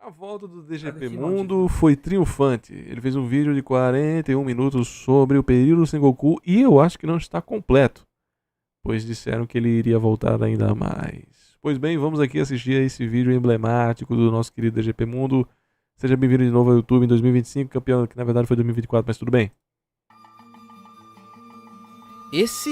A volta do Cadê DGP que Mundo foi triunfante. Ele fez um vídeo de 41 minutos sobre o período Sengoku e eu acho que não está completo, pois disseram que ele iria voltar ainda mais. Pois bem, vamos aqui assistir a esse vídeo emblemático do nosso querido DGP Mundo. Seja bem-vindo de novo ao YouTube em 2025, campeão que na verdade foi 2024, mas tudo bem. Esse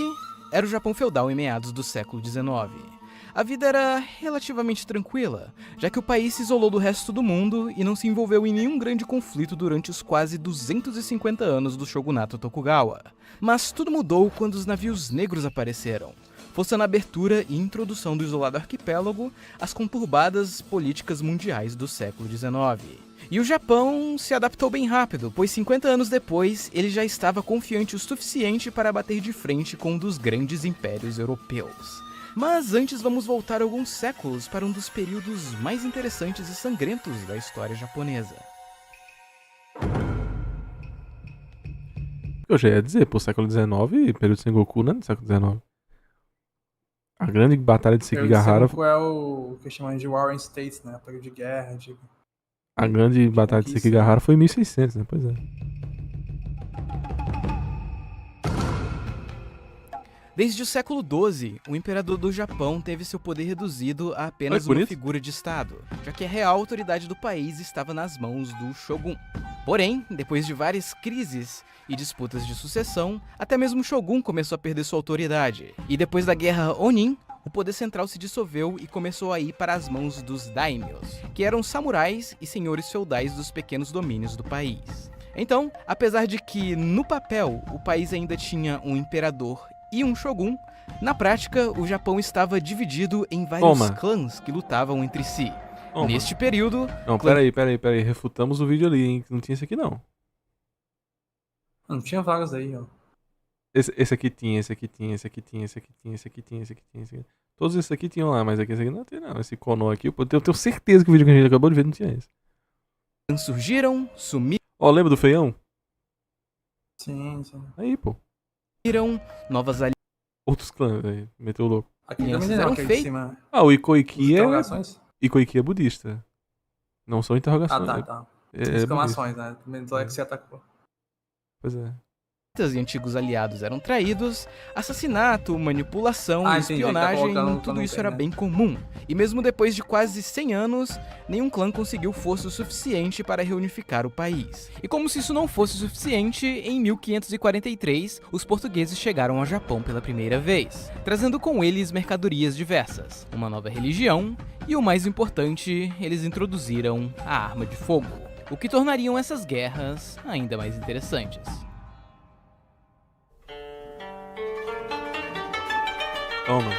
era o Japão feudal em meados do século XIX. A vida era relativamente tranquila, já que o país se isolou do resto do mundo e não se envolveu em nenhum grande conflito durante os quase 250 anos do shogunato Tokugawa. Mas tudo mudou quando os navios negros apareceram, forçando a abertura e introdução do isolado arquipélago às conturbadas políticas mundiais do século XIX. E o Japão se adaptou bem rápido, pois 50 anos depois ele já estava confiante o suficiente para bater de frente com um dos grandes impérios europeus. Mas antes vamos voltar alguns séculos para um dos períodos mais interessantes e sangrentos da história japonesa. Eu já ia dizer, pô, século XIX, período Sengoku não é do século XIX. A grande batalha de Sekigahara... Qual é o que chamam de Warring States, né? Período de guerra, A grande batalha de Sekigahara foi em 1600, né? Pois é. Desde o século XII, o imperador do Japão teve seu poder reduzido a apenas uma figura de estado, já que a real autoridade do país estava nas mãos do shogun. Porém, depois de várias crises e disputas de sucessão, até mesmo o shogun começou a perder sua autoridade. E depois da guerra Onin, o poder central se dissolveu e começou a ir para as mãos dos daimyos, que eram samurais e senhores feudais dos pequenos domínios do país. Então, apesar de que, no papel, o país ainda tinha um imperador e um shogun, na prática, o Japão estava dividido em vários clãs que lutavam entre si. Neste período... Não, peraí. Refutamos o vídeo ali, hein? Não tinha esse aqui, não. Não tinha vagas aí, ó. Esse aqui tinha. Todos esses aqui tinham lá, mas esse aqui não tem, não. Esse Konoha aqui, eu tenho certeza que o vídeo que a gente acabou de ver não tinha esse. Surgiram, sumiram... Ó, lembra do feião? Sim. Aí, pô. Novas alianças. Outros clãs aí, meteu o louco. Aqui também tem aqui de cima. Ah, o Ikoiki é budista. Não são interrogações. Tá. Exclamações, né? Mentor é que se atacou. Pois é. E antigos aliados eram traídos, assassinato, manipulação, espionagem, tudo isso era bem comum. E mesmo depois de quase 100 anos, nenhum clã conseguiu força o suficiente para reunificar o país. E como se isso não fosse suficiente, em 1543, os portugueses chegaram ao Japão pela primeira vez, trazendo com eles mercadorias diversas, uma nova religião e, o mais importante, eles introduziram a arma de fogo, o que tornariam essas guerras ainda mais interessantes. Toma.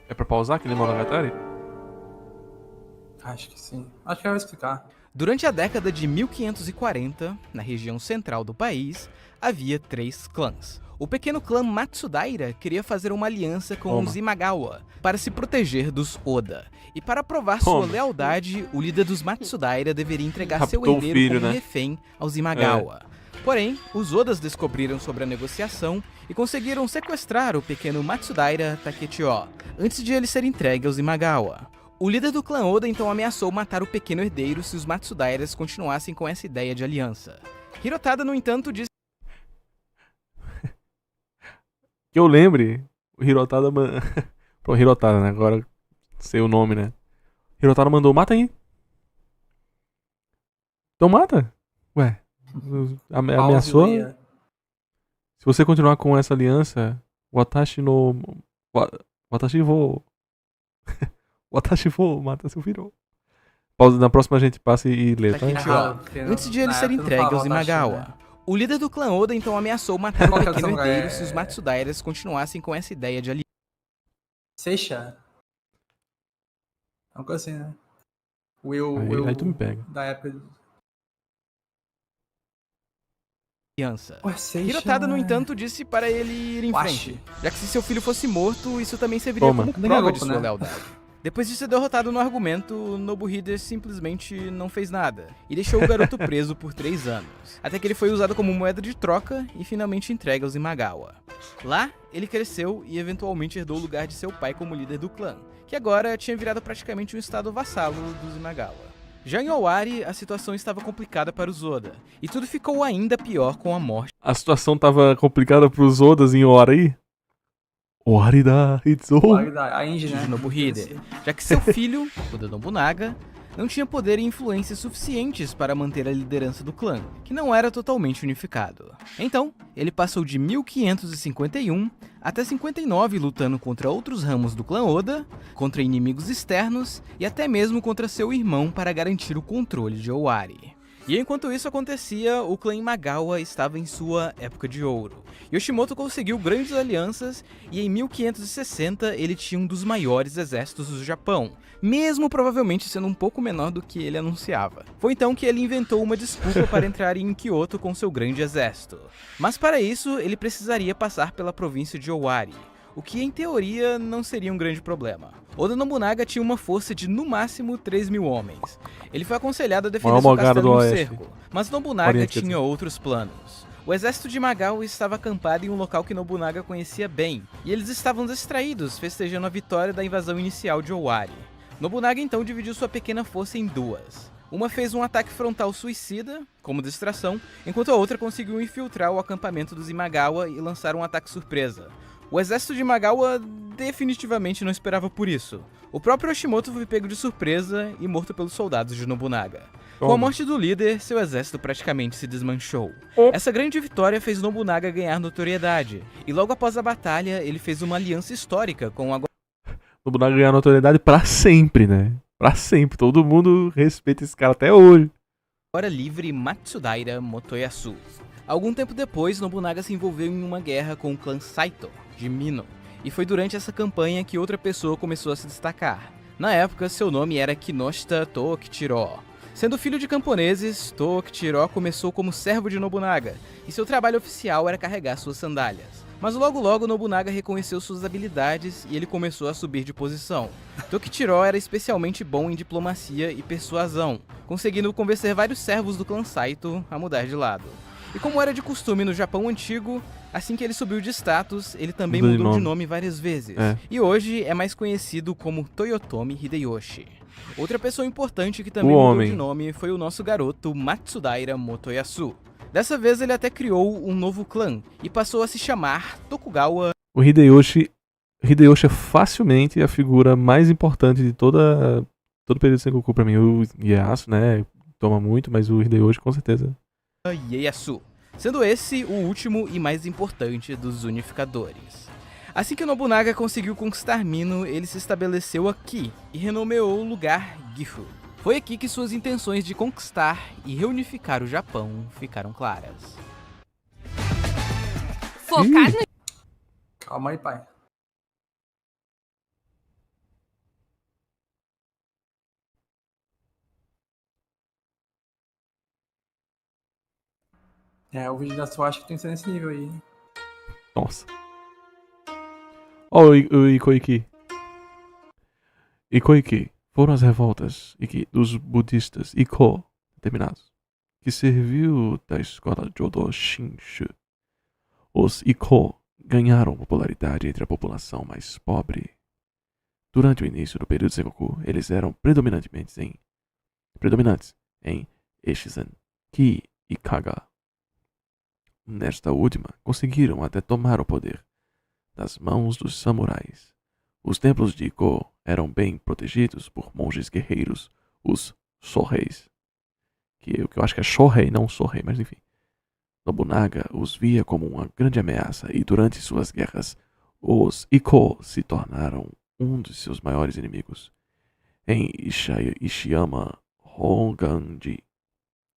É pra pausar aquele Monogatari? Acho que sim. Acho que vai explicar. Durante a década de 1540, na região central do país, havia 3 clãs. O pequeno clã Matsudaira queria fazer uma aliança com os Imagawa para se proteger dos Oda. E para provar sua lealdade, o líder dos Matsudaira deveria entregar seu herdeiro como refém aos Imagawa. Porém, os Odas descobriram sobre a negociação e conseguiram sequestrar o pequeno Matsudaira Takechiho, antes de ele ser entregue aos Imagawa. O líder do clã Oda então ameaçou matar o pequeno herdeiro se os Matsudairas continuassem com essa ideia de aliança. Hirotada, no entanto, disse... Que eu lembre, o Hirotada... Pô, Hirotada, né? Agora sei o nome, né? Hirotada mandou, mata aí. Então mata. Ué, ameaçou... Se você continuar com essa aliança, Watashi vou mata seu filho. Na próxima a gente passa e lê, tá? Antes de ele ser entregue aos Imagawa. O líder do clã Oda então ameaçou matar o pequeno herdeiro se os Matsudairas continuassem com essa ideia de aliança. Seixa. Uma coisa assim, né? Aí tu me pega. Da época... Hirotada, no entanto, disse para ele ir em frente, já que se seu filho fosse morto, isso também serviria como prova de sua lealdade. Depois de ser derrotado no argumento, Nobuhide simplesmente não fez nada e deixou o garoto preso por 3 anos, até que ele foi usado como moeda de troca e finalmente entregue aos Imagawa. Lá, ele cresceu e eventualmente herdou o lugar de seu pai como líder do clã, que agora tinha virado praticamente um estado vassalo dos Imagawa. Já em Owari, a situação estava complicada para os Oda, e tudo ficou ainda pior com a morte. A situação tava complicada pros Odas em Owari? Owari da Hitsu. A Inji, né? De Nobuhide, já que seu filho, Oda Nobunaga, não tinha poder e influência suficientes para manter a liderança do clã, que não era totalmente unificado. Então, ele passou de 1551 até 59 lutando contra outros ramos do clã Oda, contra inimigos externos e até mesmo contra seu irmão para garantir o controle de Owari. E enquanto isso acontecia, o clã Imagawa estava em sua época de ouro. Yoshimoto conseguiu grandes alianças e em 1560 ele tinha um dos maiores exércitos do Japão, mesmo provavelmente sendo um pouco menor do que ele anunciava. Foi então que ele inventou uma desculpa para entrar em Kyoto com seu grande exército. Mas para isso, ele precisaria passar pela província de Owari, o que em teoria não seria um grande problema. Oda Nobunaga tinha uma força de no máximo 3.000 homens. Ele foi aconselhado a defender seu castelo no cerco, mas Nobunaga tinha outros planos. O exército de Imagawa estava acampado em um local que Nobunaga conhecia bem, e eles estavam distraídos festejando a vitória da invasão inicial de Owari. Nobunaga então dividiu sua pequena força em duas. Uma fez um ataque frontal suicida, como distração, enquanto a outra conseguiu infiltrar o acampamento dos Imagawa e lançar um ataque surpresa. O exército de Imagawa definitivamente não esperava por isso. O próprio Yoshimoto foi pego de surpresa e morto pelos soldados de Nobunaga. Com a morte do líder, seu exército praticamente se desmanchou. Essa grande vitória fez Nobunaga ganhar notoriedade, e logo após a batalha, ele fez uma aliança histórica com a... Nobunaga ganhar notoriedade pra sempre, né? Pra sempre. Todo mundo respeita esse cara até hoje. Agora livre Matsudaira Motoyasu. Algum tempo depois, Nobunaga se envolveu em uma guerra com o clã Saito, de Mino, e foi durante essa campanha que outra pessoa começou a se destacar. Na época, seu nome era Kinoshita Tokichiro. Sendo filho de camponeses, Tokichiro começou como servo de Nobunaga, e seu trabalho oficial era carregar suas sandálias. Mas logo logo Nobunaga reconheceu suas habilidades e ele começou a subir de posição. Tokichiro era especialmente bom em diplomacia e persuasão, conseguindo convencer vários servos do clã Saito a mudar de lado. E como era de costume no Japão antigo, assim que ele subiu de status, ele também mudou de nome várias vezes. E hoje é mais conhecido como Toyotomi Hideyoshi. Outra pessoa importante que também mudou de nome foi o nosso garoto Matsudaira Motoyasu. Dessa vez ele até criou um novo clã e passou a se chamar Tokugawa. O Hideyoshi é facilmente a figura mais importante de todo o período de Sengoku pra mim. O Ieyasu, né, toma muito, mas o Hideyoshi com certeza. Ieyasu, sendo esse o último e mais importante dos unificadores. Assim que Nobunaga conseguiu conquistar Mino, ele se estabeleceu aqui e renomeou o lugar Gifu. Foi aqui que suas intenções de conquistar e reunificar o Japão ficaram claras. Focar no... Calma aí, pai. O vídeo da sua acho que tem que ser nesse nível aí. Nossa. Ó, o Ikoiki. Ikoiki foram as revoltas dos budistas Iko, determinados, que serviu da escola Jodo Shinshu. Os Iko ganharam popularidade entre a população mais pobre. Durante o início do período Sengoku, eles eram predominantes em Echizen, Ki e Kaga. Nesta última, conseguiram até tomar o poder das mãos dos samurais. Os templos de Iko eram bem protegidos por monges guerreiros, os Soheis. Que eu acho que é Shohei, não Sohei, mas enfim. Nobunaga os via como uma grande ameaça e durante suas guerras, os Iko se tornaram um de seus maiores inimigos. Em Ishiyama Honganji,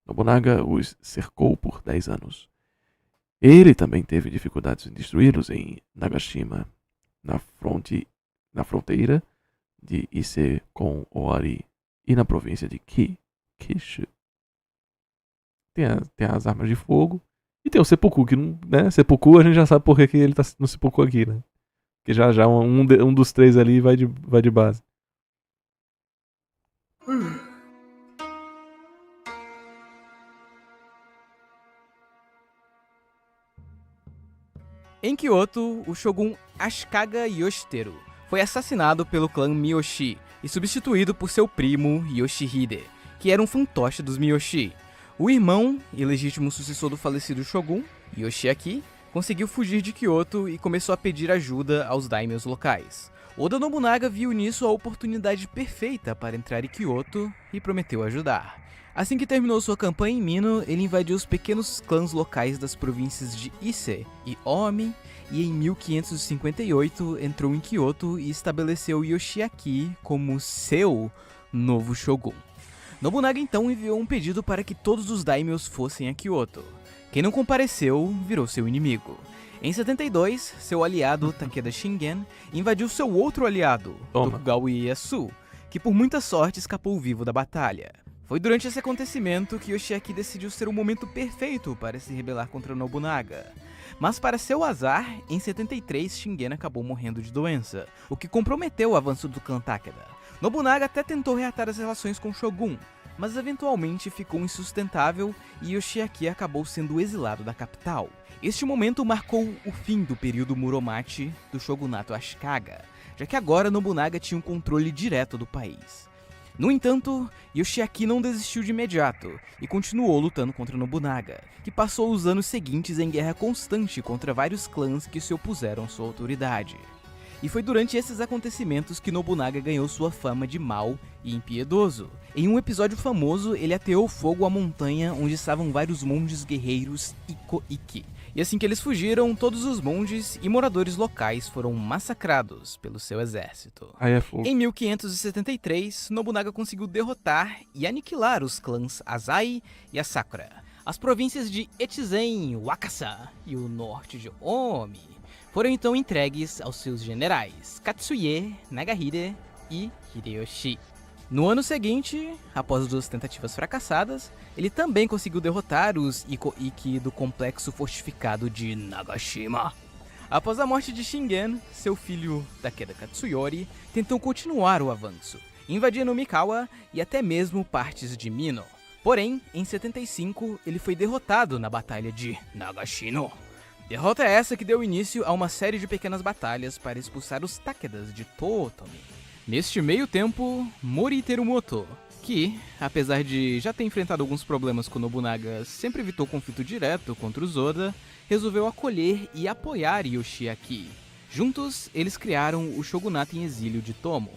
Nobunaga os cercou por 10 anos. Ele também teve dificuldades em destruí-los em Nagashima, na fronteira de Ise com Owari e na província de Kishu. Tem as armas de fogo e tem o Seppuku, que não, né? Seppuku a gente já sabe por que ele tá no Seppuku aqui, né? Que já um dos três ali vai de base. Em Kyoto, o shogun Ashikaga Yoshiteru foi assassinado pelo clã Miyoshi e substituído por seu primo Yoshihide, que era um fantoche dos Miyoshi. O irmão e legítimo sucessor do falecido shogun, Yoshiaki, conseguiu fugir de Kyoto e começou a pedir ajuda aos daimyos locais. Oda Nobunaga viu nisso a oportunidade perfeita para entrar em Kyoto e prometeu ajudar. Assim que terminou sua campanha em Mino, ele invadiu os pequenos clãs locais das províncias de Ise e Ōmi, e em 1558 entrou em Kyoto e estabeleceu Yoshiaki como seu novo shogun. Nobunaga então enviou um pedido para que todos os daimyos fossem a Kyoto. Quem não compareceu virou seu inimigo. Em 72, seu aliado Takeda Shingen invadiu seu outro aliado, Tokugawa Ieyasu, que por muita sorte escapou vivo da batalha. Foi durante esse acontecimento que Yoshiaki decidiu ser o momento perfeito para se rebelar contra Nobunaga. Mas para seu azar, em 73 Shingen acabou morrendo de doença, o que comprometeu o avanço do clã Takeda. Nobunaga até tentou reatar as relações com o Shogun, mas eventualmente ficou insustentável e Yoshiaki acabou sendo exilado da capital. Este momento marcou o fim do período Muromachi do shogunato Ashikaga, já que agora Nobunaga tinha um controle direto do país. No entanto, Yoshiaki não desistiu de imediato e continuou lutando contra Nobunaga, que passou os anos seguintes em guerra constante contra vários clãs que se opuseram à sua autoridade. E foi durante esses acontecimentos que Nobunaga ganhou sua fama de mau e impiedoso. Em um episódio famoso, ele ateou fogo à montanha onde estavam vários monges guerreiros Iko-Iki. E assim que eles fugiram, todos os monges e moradores locais foram massacrados pelo seu exército. Aí é fogo. Em 1573, Nobunaga conseguiu derrotar e aniquilar os clãs Azai e Asakura. As províncias de Echizen, Wakasa e o norte de Ōmi foram então entregues aos seus generais Katsuie, Nagahide e Hideyoshi. No ano seguinte, após 2 tentativas fracassadas, ele também conseguiu derrotar os Iko-Iki do complexo fortificado de Nagashima. Após a morte de Shingen, seu filho Takeda Katsuyori tentou continuar o avanço, invadindo Mikawa e até mesmo partes de Mino. Porém, em 75, ele foi derrotado na Batalha de Nagashino. Derrota essa que deu início a uma série de pequenas batalhas para expulsar os Takedas de Totomi. Neste meio tempo, Mori Terumoto, que, apesar de já ter enfrentado alguns problemas com Nobunaga, sempre evitou conflito direto contra os Oda, resolveu acolher e apoiar Yoshiaki. Juntos, eles criaram o Shogunato em exílio de Tomo.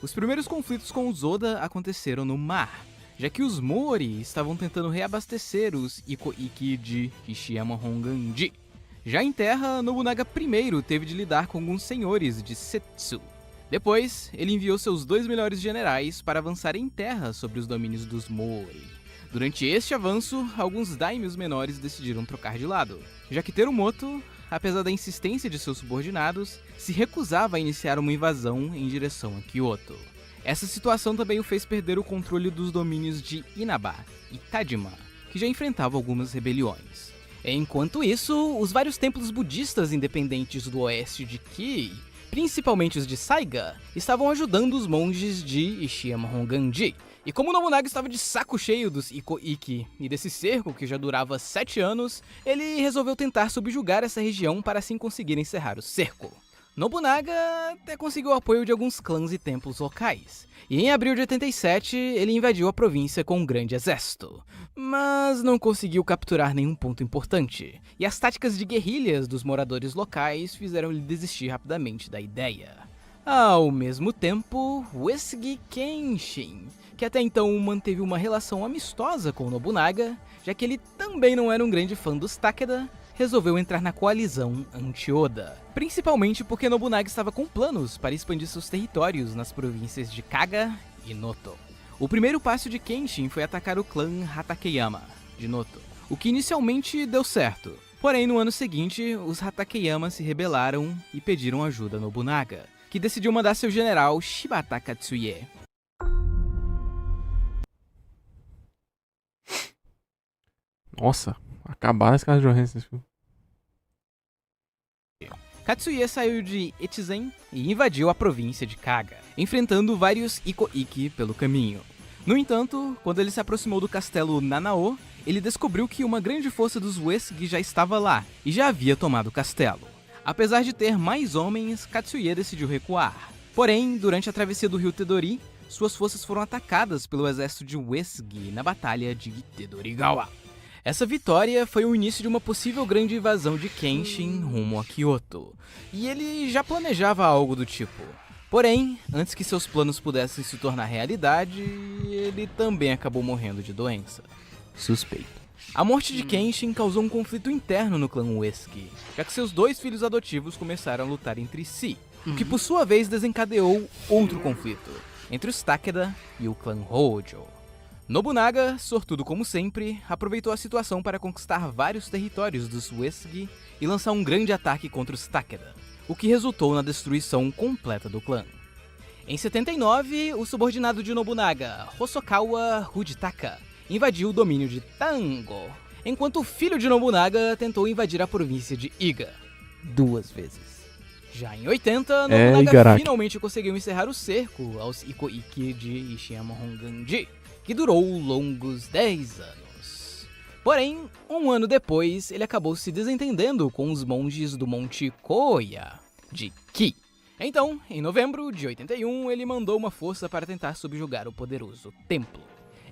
Os primeiros conflitos com os Oda aconteceram no mar, já que os Mori estavam tentando reabastecer os Iko-Iki de Hishiyama Honganji. Já em terra, Nobunaga primeiro teve de lidar com alguns senhores de Setsu. Depois, ele enviou seus 2 melhores generais para avançar em terra sobre os domínios dos Mori. Durante este avanço, alguns daimyos menores decidiram trocar de lado, já que Terumoto, apesar da insistência de seus subordinados, se recusava a iniciar uma invasão em direção a Kyoto. Essa situação também o fez perder o controle dos domínios de Inaba e Tajima, que já enfrentavam algumas rebeliões. Enquanto isso, os vários templos budistas independentes do oeste de Kii, principalmente os de Saiga, estavam ajudando os monges de Ishiyama Honganji. E como Nobunaga estava de saco cheio dos Iko-Iki e desse cerco que já durava 7 anos, ele resolveu tentar subjugar essa região para assim conseguir encerrar o cerco. Nobunaga até conseguiu o apoio de alguns clãs e templos locais, e em abril de 87 ele invadiu a província com um grande exército, mas não conseguiu capturar nenhum ponto importante, e as táticas de guerrilhas dos moradores locais fizeram ele desistir rapidamente da ideia. Ao mesmo tempo, Uesugi Kenshin, que até então manteve uma relação amistosa com Nobunaga, já que ele também não era um grande fã dos Takeda, resolveu entrar na coalizão anti-Oda, principalmente porque Nobunaga estava com planos para expandir seus territórios nas províncias de Kaga e Noto. O primeiro passo de Kenshin foi atacar o clã Hatakeyama, de Noto, o que inicialmente deu certo. Porém, no ano seguinte, os Hatakeyama se rebelaram e pediram ajuda a Nobunaga, que decidiu mandar seu general Shibata Katsuie. Nossa, acabaram as caras de Johansson nesse filme. Katsuie saiu de Echizen e invadiu a província de Kaga, enfrentando vários Iko-Iki pelo caminho. No entanto, quando ele se aproximou do castelo Nanao, ele descobriu que uma grande força dos Uesugi já estava lá e já havia tomado o castelo. Apesar de ter mais homens, Katsuie decidiu recuar. Porém, durante a travessia do rio Tedori, suas forças foram atacadas pelo exército de Uesugi na Batalha de Tedorigawa. Essa vitória foi o início de uma possível grande invasão de Kenshin rumo a Kyoto, e ele já planejava algo do tipo. Porém, antes que seus planos pudessem se tornar realidade, ele também acabou morrendo de doença. Suspeito. A morte de Kenshin causou um conflito interno no clã Uesugi, já que seus 2 filhos adotivos começaram a lutar entre si, o que por sua vez desencadeou outro conflito entre os Takeda e o clã Hojo. Nobunaga, sortudo como sempre, aproveitou a situação para conquistar vários territórios dos Uesugi e lançar um grande ataque contra os Takeda, o que resultou na destruição completa do clã. Em 79, o subordinado de Nobunaga, Hosokawa Hujitaka, invadiu o domínio de Tango, enquanto o filho de Nobunaga tentou invadir a província de Iga 2 vezes. Já em 80, Nobunaga finalmente conseguiu encerrar o cerco aos Ikoiki de Ishiyama Honganji, que durou longos 10 anos. Porém, um ano depois, ele acabou se desentendendo com os monges do Monte Koya, de Ki. Então, em novembro de 81, ele mandou uma força para tentar subjugar o poderoso templo.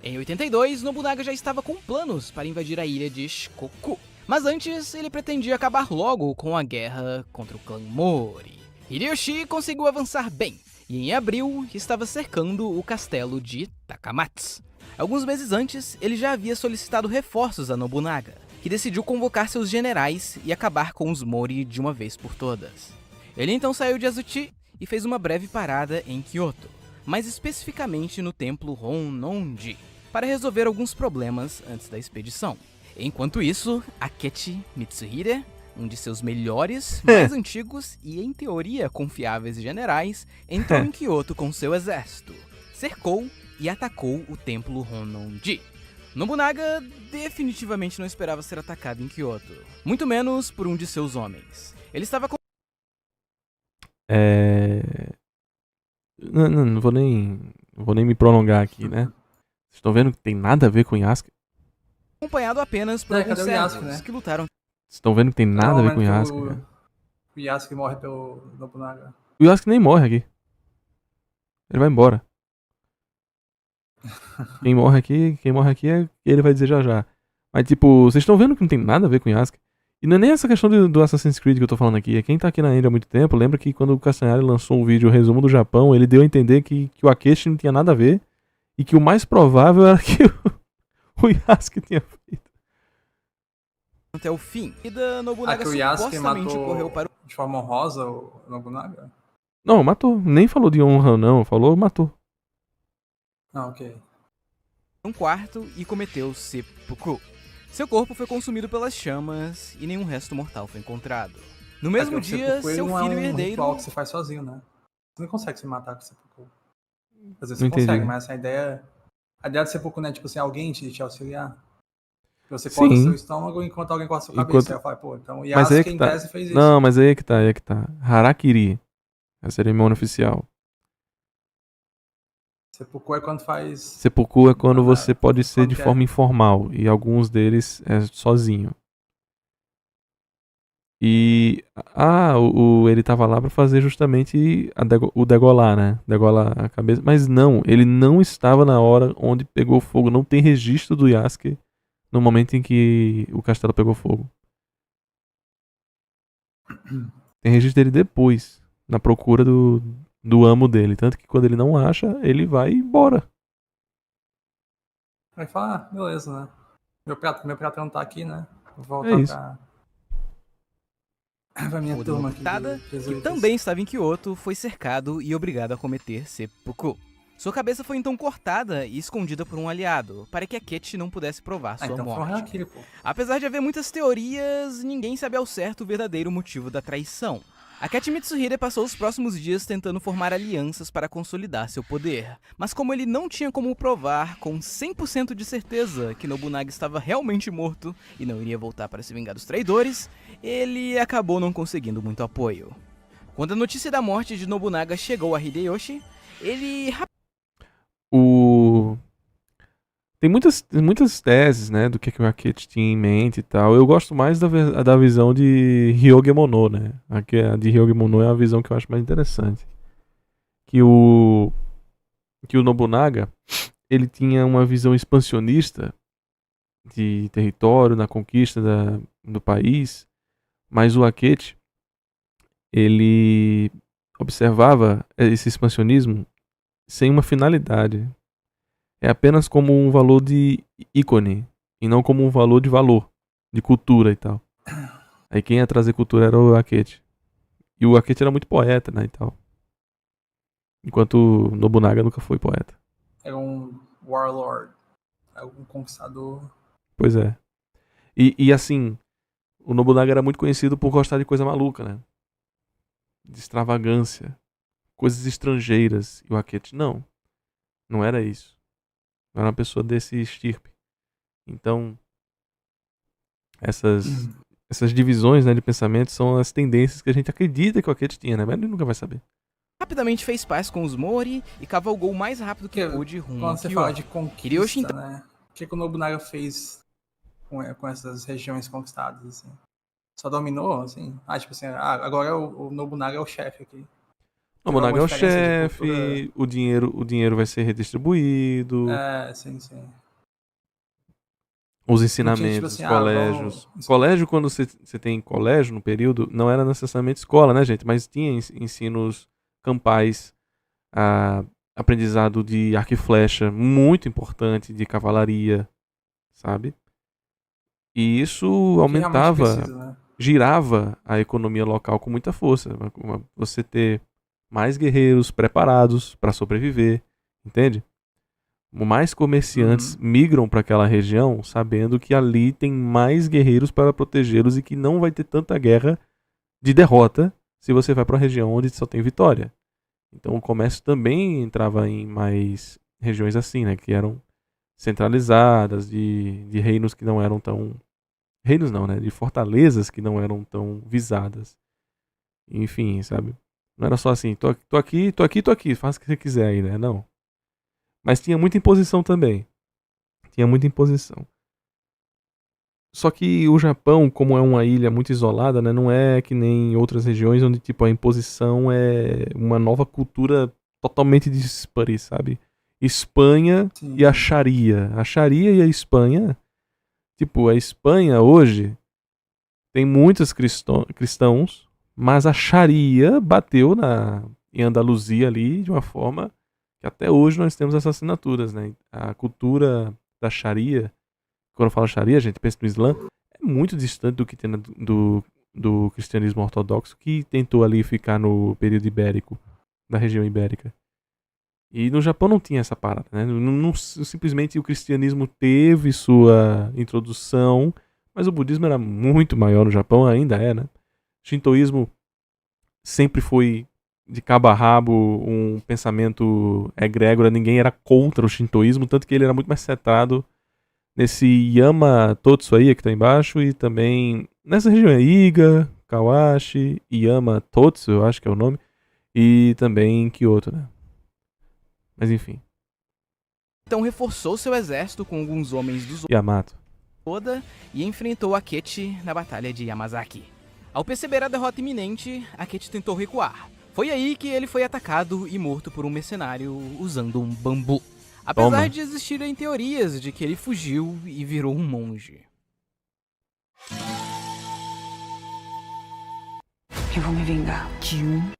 Em 82, Nobunaga já estava com planos para invadir a ilha de Shikoku. Mas antes, ele pretendia acabar logo com a guerra contra o clã Mori. Hideyoshi conseguiu avançar bem, e em abril estava cercando o castelo de Takamatsu. Alguns meses antes, ele já havia solicitado reforços a Nobunaga, que decidiu convocar seus generais e acabar com os Mori de uma vez por todas. Ele então saiu de Azuchi e fez uma breve parada em Kyoto, mais especificamente no templo Honnonji, para resolver alguns problemas antes da expedição. Enquanto isso, Akechi Mitsuhide, um de seus melhores, mais antigos e, em teoria, confiáveis generais, entrou em Kyoto com seu exército, cercou e atacou o templo Honnonji. Nobunaga definitivamente não esperava ser atacado em Kyoto, muito menos por um de seus homens. Ele estava com... Não vou nem me prolongar aqui, né? Vocês estão vendo que tem nada a ver com Yasuke? Acompanhado apenas por alguns servos Yasuke, né? que lutaram. Vocês estão vendo que tem nada a ver com Yasuke? O Yasuke morre pelo Nobunaga. O Yasuke nem morre aqui. Ele vai embora. Quem morre aqui é ele vai dizer já já. Mas tipo, vocês estão vendo que não tem nada a ver com Yasuke? E não é nem essa questão do Assassin's Creed que eu tô falando aqui. É quem tá aqui na Índia há muito tempo, lembra que quando o Castanhari lançou um vídeo, o resumo do Japão, ele deu a entender que o Akechi não tinha nada a ver e que o mais provável era que o Yasuke tinha feito. Até o fim. E da Nobunaga que o Yasuke supostamente matou correu para de forma honrosa o Nobunaga? Não, matou. Nem falou de honra não, falou matou. Ah, ok. um quarto e cometeu seppuku. Seu corpo foi consumido pelas chamas e nenhum resto mortal foi encontrado. No mesmo dia, seu filho e herdeiro... É um ritual que você faz sozinho, né? Você não consegue se matar com seppuku. Às vezes Não você consegue, entendi. mas a ideia de seppuku, né? Tipo assim, alguém te auxiliar. Você corta o seu estômago enquanto alguém corta a sua cabeça. Aí eu falo, pô, então Yasuke em tese fez isso. Não, mas aí é que tá. Harakiri. A cerimônia oficial. Seppuku é quando faz... Seppuku é quando você pode ser de quer. forma informal. E alguns deles é sozinho. E... ele tava lá pra fazer justamente o degolar, né? Degolar a cabeça. Mas não, ele não estava na hora onde pegou fogo. Não tem registro do Yasuke no momento em que o castelo pegou fogo. Tem registro dele depois, na procura do amo dele. Tanto que quando ele não acha, ele vai embora. Aí fala, beleza, né? Meu prato não tá aqui, né? Vou É voltar isso. pra minha turma aqui. que também estava em Kyoto, foi cercado e obrigado a cometer seppuku. Sua cabeça foi então cortada e escondida por um aliado, para que Akechi não pudesse provar sua então foi um morte. harakiri, pô. Apesar de haver muitas teorias, ninguém sabe ao certo o verdadeiro motivo da traição. Akechi Mitsuhide passou os próximos dias tentando formar alianças para consolidar seu poder, mas como ele não tinha como provar com 100% de certeza que Nobunaga estava realmente morto e não iria voltar para se vingar dos traidores, ele acabou não conseguindo muito apoio. Quando a notícia da morte de Nobunaga chegou a Hideyoshi, ele Tem muitas teses, né, do que o Akechi tinha em mente e tal. Eu gosto mais da visão de Hyogemono, né? A de Hyogemono é a visão que eu acho mais interessante. Que o Nobunaga, ele tinha uma visão expansionista de território, na conquista do país, mas o Akechi, ele observava esse expansionismo sem uma finalidade. É apenas como um valor de ícone, e não como um valor de valor, de cultura e tal. Aí quem ia trazer cultura era o Akechi. E o Akechi era muito poeta, né, e tal. Enquanto o Nobunaga nunca foi poeta. Era um warlord, um conquistador. Pois é. E assim, o Nobunaga era muito conhecido por gostar de coisa maluca, né? De extravagância. Coisas estrangeiras. E o Akechi, não era isso. Não era uma pessoa desse estirpe. Então, essas divisões, né, de pensamento são as tendências que a gente acredita que o Akechi tinha, né? Mas ele nunca vai saber. Rapidamente fez paz com os Mori e cavalgou o mais rápido que pôde rumo a Kyoto. Quando você fala de conquista, né? O que o Nobunaga fez com essas regiões conquistadas, assim? Só dominou, assim? Tipo assim, agora o Nobunaga é o chefe aqui. O Nobunaga é o chefe, o dinheiro vai ser redistribuído. Sim. Os ensinamentos, tipo assim, colégios. Colégio, quando você tem colégio no período, não era necessariamente escola, né, gente? Mas tinha ensinos campais, aprendizado de arco e flecha, muito importante, de cavalaria, sabe? E isso aumentava, né? Girava a economia local com muita força. Você ter mais guerreiros preparados para sobreviver, entende? Mais comerciantes migram para aquela região sabendo que ali tem mais guerreiros para protegê-los e que não vai ter tanta guerra de derrota se você vai para uma região onde só tem vitória. Então o comércio também entrava em mais regiões assim, né, que eram centralizadas, de reinos que não eram tão... Reinos não, né, de fortalezas que não eram tão visadas. Enfim, sabe? Não era só assim, tô aqui, faça o que você quiser aí, né? Não. Mas tinha muita imposição também. Só que o Japão, como é uma ilha muito isolada, né, não é que nem outras regiões onde tipo, a imposição é uma nova cultura totalmente dispare, sabe? Espanha Sim. E a Sharia. A Sharia e a Espanha... Tipo, a Espanha hoje tem muitos cristãos, mas a Sharia bateu em Andaluzia ali de uma forma que até hoje nós temos essas assinaturas, né? A cultura da Sharia, quando eu falo Sharia, a gente pensa no Islã, é muito distante do que tem do cristianismo ortodoxo, que tentou ali ficar no período ibérico, da região ibérica. E no Japão não tinha essa parada, né? Simplesmente o cristianismo teve sua introdução, mas o budismo era muito maior no Japão, ainda é, né? O shintoísmo sempre foi de cabo a rabo um pensamento egrégora, ninguém era contra o shintoísmo, tanto que ele era muito mais centrado nesse Yama Totsu aí que tá embaixo, e também nessa região Iga, Kawashi, Yama Totsu, eu acho que é o nome, e também Kyoto, né? Mas enfim. Então reforçou seu exército com alguns homens dos Yamato Oda e enfrentou Akechi na batalha de Yamazaki. Ao perceber a derrota iminente, Akechi tentou recuar. Foi aí que ele foi atacado e morto por um mercenário usando um bambu. Apesar de existirem teorias de que ele fugiu e virou um monge. Eu vou me vingar de um.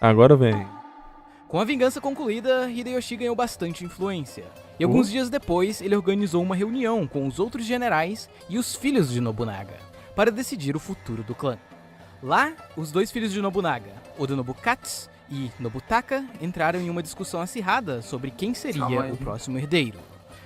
Agora vem. Com a vingança concluída, Hideyoshi ganhou bastante influência. E alguns dias depois, ele organizou uma reunião com os outros generais e os filhos de Nobunaga, para decidir o futuro do clã. Lá, os dois filhos de Nobunaga, Oda Nobukatsu e Nobutaka, entraram em uma discussão acirrada sobre quem seria o próximo herdeiro.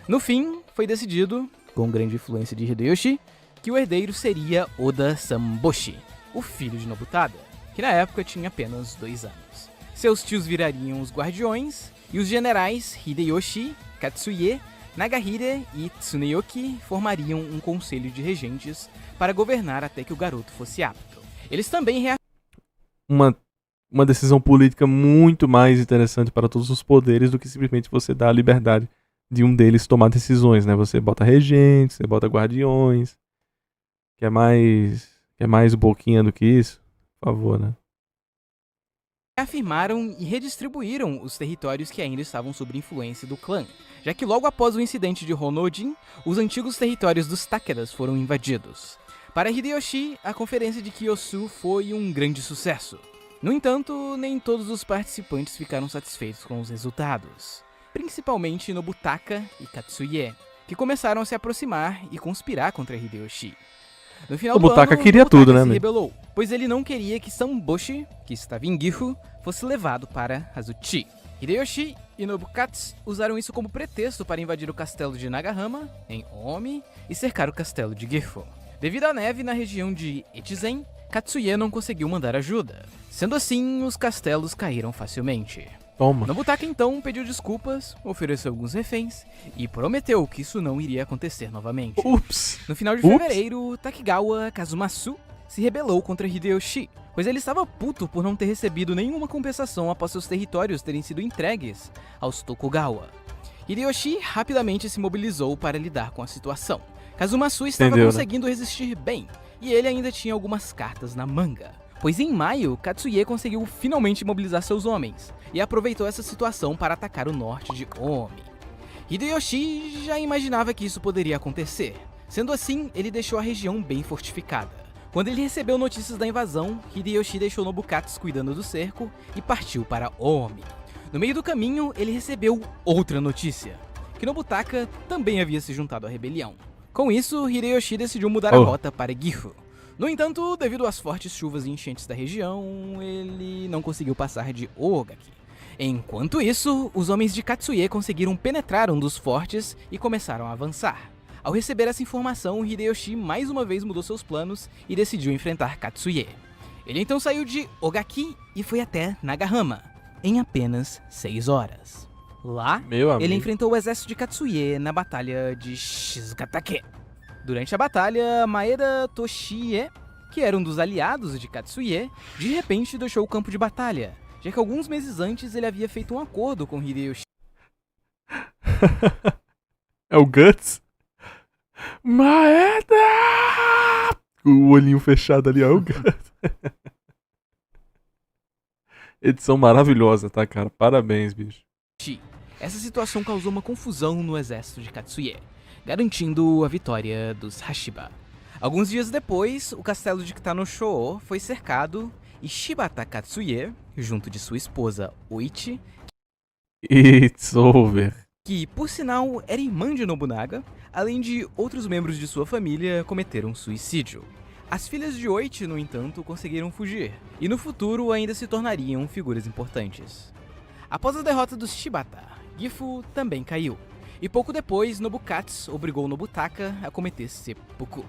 No fim, foi decidido, com grande influência de Hideyoshi, que o herdeiro seria Oda Samboshi, o filho de Nobutada, que na época tinha apenas 2 anos. Seus tios virariam os guardiões, e os generais Hideyoshi, Katsuie, Nagahide e Tsuneyoki formariam um conselho de regentes para governar até que o garoto fosse apto. Eles também uma decisão política muito mais interessante para todos os poderes do que simplesmente você dar a liberdade de um deles tomar decisões, né? Você bota regentes, você bota guardiões. Quer mais boquinha do que isso? Por favor, né? Afirmaram e redistribuíram os territórios que ainda estavam sob influência do clã, já que logo após o incidente de Honojin, os antigos territórios dos Takedas foram invadidos. Para Hideyoshi, a conferência de Kiyosu foi um grande sucesso. No entanto, nem todos os participantes ficaram satisfeitos com os resultados, principalmente Nobutaka e Katsuie, que começaram a se aproximar e conspirar contra Hideyoshi. No final do Nobutaka ano, queria Nobutaka tudo, né, se rebelou, pois ele não queria que Samboshi, que estava em Gifu, fosse levado para Azuchi. Hideyoshi e Nobukatsu usaram isso como pretexto para invadir o castelo de Nagahama, em Omi, e cercar o castelo de Gifu. Devido à neve na região de Echizen, Katsuie não conseguiu mandar ajuda. Sendo assim, os castelos caíram facilmente. Toma. Nobutaka então pediu desculpas, ofereceu alguns reféns e prometeu que isso não iria acontecer novamente. Ups. No final de fevereiro, Takigawa Kazumatsu se rebelou contra Hideyoshi, pois ele estava puto por não ter recebido nenhuma compensação após seus territórios terem sido entregues aos Tokugawa. Hideyoshi rapidamente se mobilizou para lidar com a situação. Kazumatsu estava conseguindo resistir bem, e ele ainda tinha algumas cartas na manga. Pois em maio, Katsuie conseguiu finalmente mobilizar seus homens, e aproveitou essa situação para atacar o norte de Omi. Hideyoshi já imaginava que isso poderia acontecer. Sendo assim, ele deixou a região bem fortificada. Quando ele recebeu notícias da invasão, Hideyoshi deixou Nobukatsu cuidando do cerco e partiu para Omi. No meio do caminho, ele recebeu outra notícia, que Nobutaka também havia se juntado à rebelião. Com isso, Hideyoshi decidiu mudar a rota para Gifu. No entanto, devido às fortes chuvas e enchentes da região, ele não conseguiu passar de Ogaki. Enquanto isso, os homens de Katsuie conseguiram penetrar um dos fortes e começaram a avançar. Ao receber essa informação, Hideyoshi mais uma vez mudou seus planos e decidiu enfrentar Katsuie. Ele então saiu de Ogaki e foi até Nagahama, em apenas 6 horas. Lá, ele enfrentou o exército de Katsuie na batalha de Shizugatake. Durante a batalha, Maeda Toshie, que era um dos aliados de Katsuie, de repente deixou o campo de batalha, já que alguns meses antes ele havia feito um acordo com Hideyoshi. É o Guts? Maeda! O olhinho fechado ali, ó, o Guts. Edição maravilhosa, tá, cara? Parabéns, bicho. Essa situação causou uma confusão no exército de Katsuie, garantindo a vitória dos Hashiba. Alguns dias depois, o castelo de Kitanosho foi cercado e Shibata Katsuie, junto de sua esposa Oichi, It's over. que por sinal era irmã de Nobunaga, além de outros membros de sua família, cometeram suicídio. As filhas de Oichi, no entanto, conseguiram fugir, e no futuro ainda se tornariam figuras importantes. Após a derrota dos Shibata, Gifu também caiu, e pouco depois Nobukatsu obrigou Nobutaka a cometer seppuku.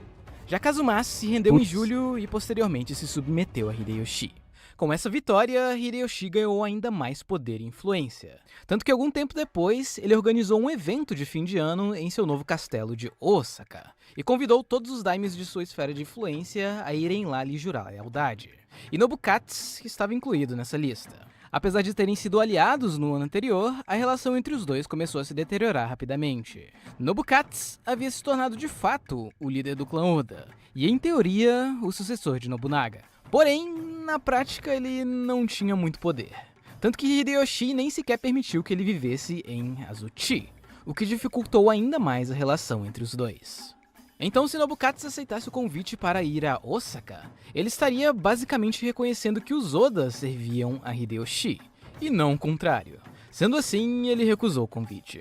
Já Kazumatsu se rendeu em julho e posteriormente se submeteu a Hideyoshi. Com essa vitória, Hideyoshi ganhou ainda mais poder e influência. Tanto que algum tempo depois, ele organizou um evento de fim de ano em seu novo castelo de Osaka, e convidou todos os daimyos de sua esfera de influência a irem lá lhe jurar lealdade. E Nobukatsu estava incluído nessa lista. Apesar de terem sido aliados no ano anterior, a relação entre os dois começou a se deteriorar rapidamente. Nobukatsu havia se tornado de fato o líder do clã Oda, e em teoria, o sucessor de Nobunaga. Porém, na prática ele não tinha muito poder. Tanto que Hideyoshi nem sequer permitiu que ele vivesse em Azuchi, o que dificultou ainda mais a relação entre os dois. Então, se Nobukatsu aceitasse o convite para ir a Osaka, ele estaria basicamente reconhecendo que os Oda serviam a Hideyoshi, e não o contrário. Sendo assim, ele recusou o convite.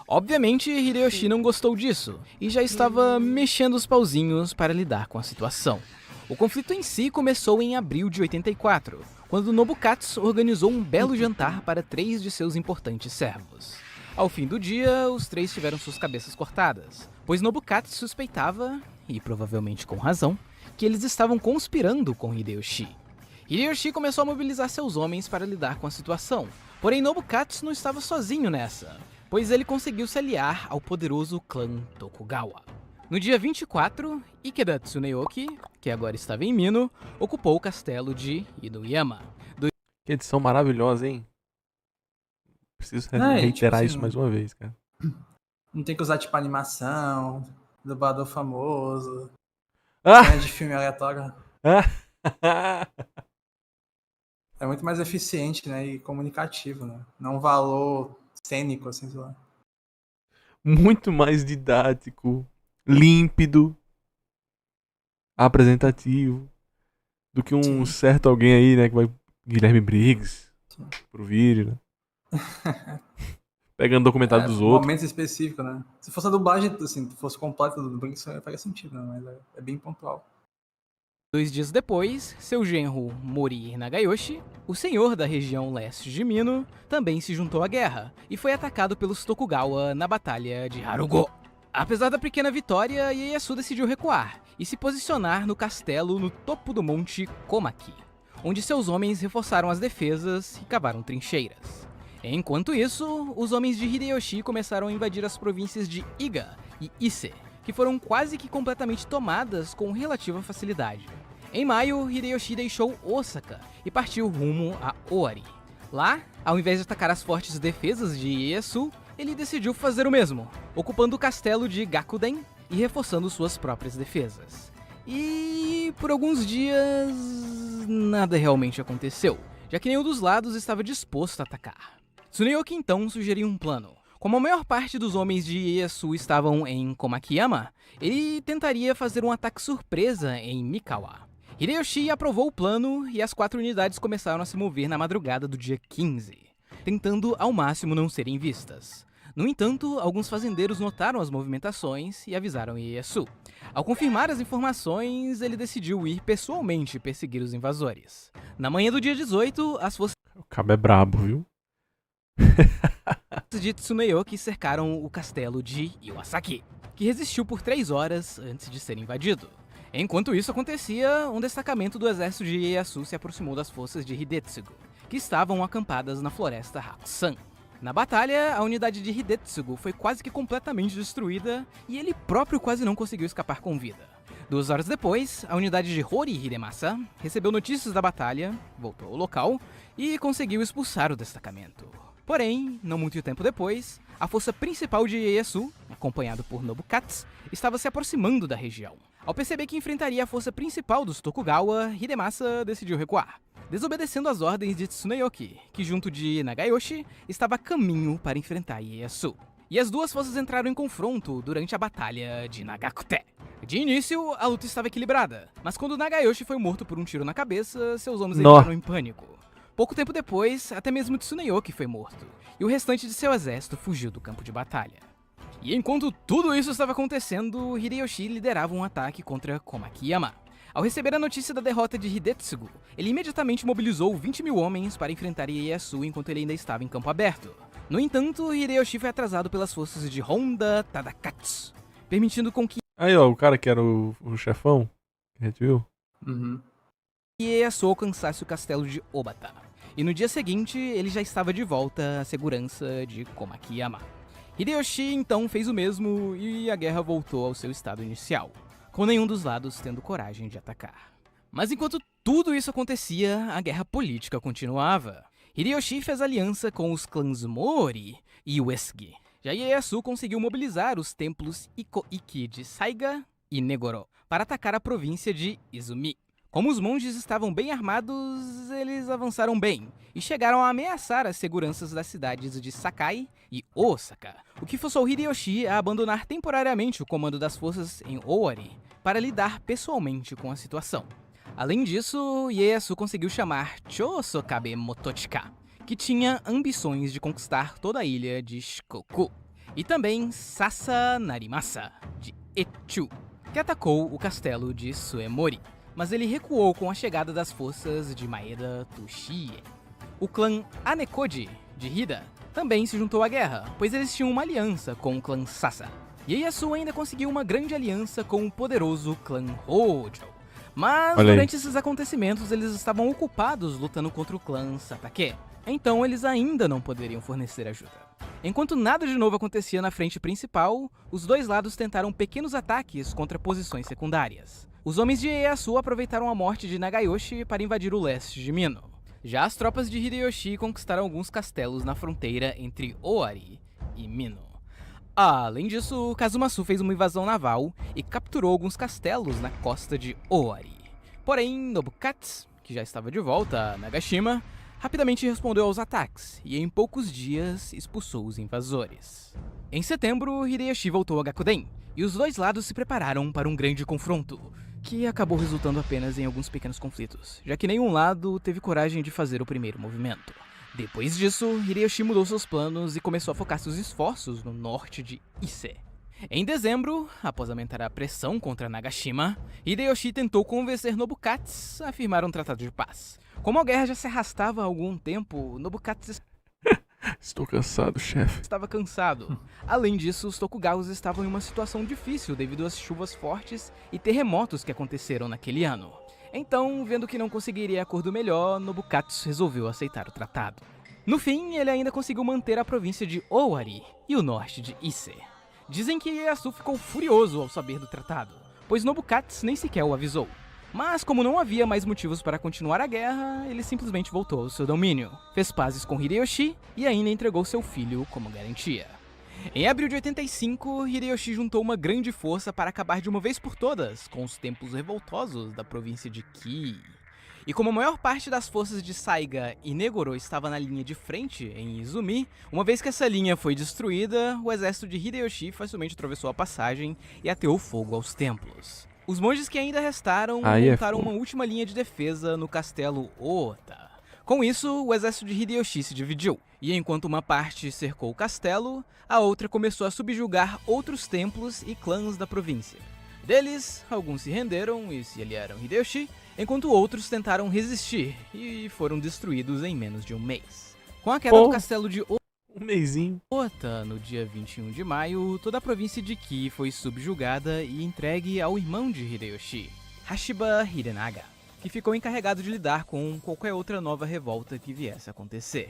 Obviamente, Hideyoshi não gostou disso, e já estava mexendo os pauzinhos para lidar com a situação. O conflito em si começou em abril de 84, quando Nobukatsu organizou um belo jantar para 3 de seus importantes servos. Ao fim do dia, os 3 tiveram suas cabeças cortadas, pois Nobukatsu suspeitava, e provavelmente com razão, que eles estavam conspirando com Hideyoshi. Hideyoshi começou a mobilizar seus homens para lidar com a situação, porém Nobukatsu não estava sozinho nessa, pois ele conseguiu se aliar ao poderoso clã Tokugawa. No dia 24, Ikeda Tsuneyoki, que agora estava em Mino, ocupou o castelo de Inuyama. Que edição maravilhosa, hein? Preciso reiterar isso mais uma vez, cara. Não tem que usar tipo animação, dublador famoso, Ah! de filme aleatório. É muito mais eficiente, né, e comunicativo, né? Não um valor cênico, assim, sei lá. Muito mais didático, límpido, apresentativo do que um certo alguém aí, né, que vai Guilherme Briggs pro vídeo, né? Pegando documentário dos outros. Momentos específicos, né? Se fosse a dublagem, assim, fosse completa do Briggs, faria sentido, né? Mas é bem pontual. 2 dias depois, seu genro Mori Nagayoshi, o senhor da região leste de Mino, também se juntou à guerra e foi atacado pelos Tokugawa na Batalha de Harugo. Apesar da pequena vitória, Ieyasu decidiu recuar e se posicionar no castelo no topo do monte Komaki, onde seus homens reforçaram as defesas e cavaram trincheiras. Enquanto isso, os homens de Hideyoshi começaram a invadir as províncias de Iga e Ise, que foram quase que completamente tomadas com relativa facilidade. Em maio, Hideyoshi deixou Osaka e partiu rumo a Owari. Lá, ao invés de atacar as fortes defesas de Ieyasu, ele decidiu fazer o mesmo, ocupando o castelo de Gakuden e reforçando suas próprias defesas. E por alguns dias, nada realmente aconteceu, já que nenhum dos lados estava disposto a atacar. Tsuneyoki então sugeriu um plano. Como a maior parte dos homens de Ieyasu estavam em Komakiyama, ele tentaria fazer um ataque surpresa em Mikawa. Hideyoshi aprovou o plano e as 4 unidades começaram a se mover na madrugada do dia 15, tentando ao máximo não serem vistas. No entanto, alguns fazendeiros notaram as movimentações e avisaram Ieyasu. Ao confirmar as informações, ele decidiu ir pessoalmente perseguir os invasores. Na manhã do dia 18, as forças O cabo é brabo, viu? de Tsuneyoki cercaram o castelo de Iwasaki, que resistiu por 3 horas antes de ser invadido. Enquanto isso acontecia, um destacamento do exército de Ieyasu se aproximou das forças de Hidetsugu, que estavam acampadas na floresta Hakusan. Na batalha, a unidade de Hidetsugu foi quase que completamente destruída e ele próprio quase não conseguiu escapar com vida. 2 horas depois, a unidade de Hori Hidemasa recebeu notícias da batalha, voltou ao local e conseguiu expulsar o destacamento. Porém, não muito tempo depois, a força principal de Ieyasu, acompanhado por Nobukatsu, estava se aproximando da região. Ao perceber que enfrentaria a força principal dos Tokugawa, Hidemasa decidiu recuar, desobedecendo as ordens de Tsuneyoki, que junto de Nagayoshi estava a caminho para enfrentar Ieyasu. E as duas forças entraram em confronto durante a batalha de Nagakute. De início, a luta estava equilibrada, mas quando Nagayoshi foi morto por um tiro na cabeça, seus homens entraram em pânico. Pouco tempo depois, até mesmo Tsuneyoki foi morto, e o restante de seu exército fugiu do campo de batalha. E enquanto tudo isso estava acontecendo, Hideyoshi liderava um ataque contra Komakiyama. Ao receber a notícia da derrota de Hidetsugu, ele imediatamente mobilizou 20.000 homens para enfrentar Ieyasu enquanto ele ainda estava em campo aberto. No entanto, Hideyoshi foi atrasado pelas forças de Honda Tadakatsu, permitindo com que Aí, ó, o cara que era o chefão, que a gente viu. Ieyasu alcançasse o castelo de Obata. E no dia seguinte, ele já estava de volta à segurança de Komakiyama. Hideyoshi então fez o mesmo e a guerra voltou ao seu estado inicial, com nenhum dos lados tendo coragem de atacar. Mas enquanto tudo isso acontecia, a guerra política continuava. Hideyoshi fez aliança com os clãs Mori e Uesugi. Já Ieyasu conseguiu mobilizar os templos Iko-Iki de Saiga e Negoro para atacar a província de Izumi. Como os monges estavam bem armados, eles avançaram bem e chegaram a ameaçar as seguranças das cidades de Sakai e Osaka, o que forçou Hideyoshi a abandonar temporariamente o comando das forças em Owari para lidar pessoalmente com a situação. Além disso, Ieyasu conseguiu chamar Chosokabe Motochika, que tinha ambições de conquistar toda a ilha de Shikoku, e também Sasa Narimasa, de Echu, que atacou o castelo de Suemori, mas ele recuou com a chegada das forças de Maeda Tushie. O clã Anekoji, de Hida, também se juntou à guerra, pois eles tinham uma aliança com o clã Sasa. Ieyasu ainda conseguiu uma grande aliança com o poderoso clã Hojo, Mas Olha aí. durante esses acontecimentos eles estavam ocupados lutando contra o clã Satake. Então eles ainda não poderiam fornecer ajuda. Enquanto nada de novo acontecia na frente principal, os dois lados tentaram pequenos ataques contra posições secundárias. Os homens de Ieyasu aproveitaram a morte de Nagayoshi para invadir o leste de Mino. Já as tropas de Hideyoshi conquistaram alguns castelos na fronteira entre Owari e Mino. Além disso, Kazumasu fez uma invasão naval e capturou alguns castelos na costa de Owari. Porém, Nobukatsu, que já estava de volta a Nagashima, rapidamente respondeu aos ataques e em poucos dias expulsou os invasores. Em setembro, Hideyoshi voltou a Gakuden e os dois lados se prepararam para um grande confronto, que acabou resultando apenas em alguns pequenos conflitos, já que nenhum lado teve coragem de fazer o primeiro movimento. Depois disso, Hideyoshi mudou seus planos e começou a focar seus esforços no norte de Ise. Em dezembro, após aumentar a pressão contra Nagashima, Hideyoshi tentou convencer Nobukatsu a firmar um tratado de paz. Como a guerra já se arrastava há algum tempo, Nobukatsu Estou cansado, chefe. estava cansado. Além disso, os Tokugawas estavam em uma situação difícil devido às chuvas fortes e terremotos que aconteceram naquele ano. Então, vendo que não conseguiria acordo melhor, Nobukatsu resolveu aceitar o tratado. No fim, ele ainda conseguiu manter a província de Owari e o norte de Ise. Dizem que Ieyasu ficou furioso ao saber do tratado, pois Nobukatsu nem sequer o avisou. Mas como não havia mais motivos para continuar a guerra, ele simplesmente voltou ao seu domínio, fez pazes com Hideyoshi e ainda entregou seu filho como garantia. Em abril de 85, Hideyoshi juntou uma grande força para acabar de uma vez por todas com os templos revoltosos da província de Ki. E como a maior parte das forças de Saiga e Negoro estava na linha de frente em Izumi, uma vez que essa linha foi destruída, o exército de Hideyoshi facilmente atravessou a passagem e ateou fogo aos templos. Os monges que ainda restaram montaram uma última linha de defesa no castelo Ota. Com isso, o exército de Hideyoshi se dividiu, e enquanto uma parte cercou o castelo, a outra começou a subjugar outros templos e clãs da província. Deles, alguns se renderam e se aliaram a Hideyoshi, enquanto outros tentaram resistir e foram destruídos em menos de um mês. Com a queda do castelo de Um mesinho. Ota, no dia 21 de maio, toda a província de Ki foi subjugada e entregue ao irmão de Hideyoshi, Hashiba Hidenaga, que ficou encarregado de lidar com qualquer outra nova revolta que viesse a acontecer.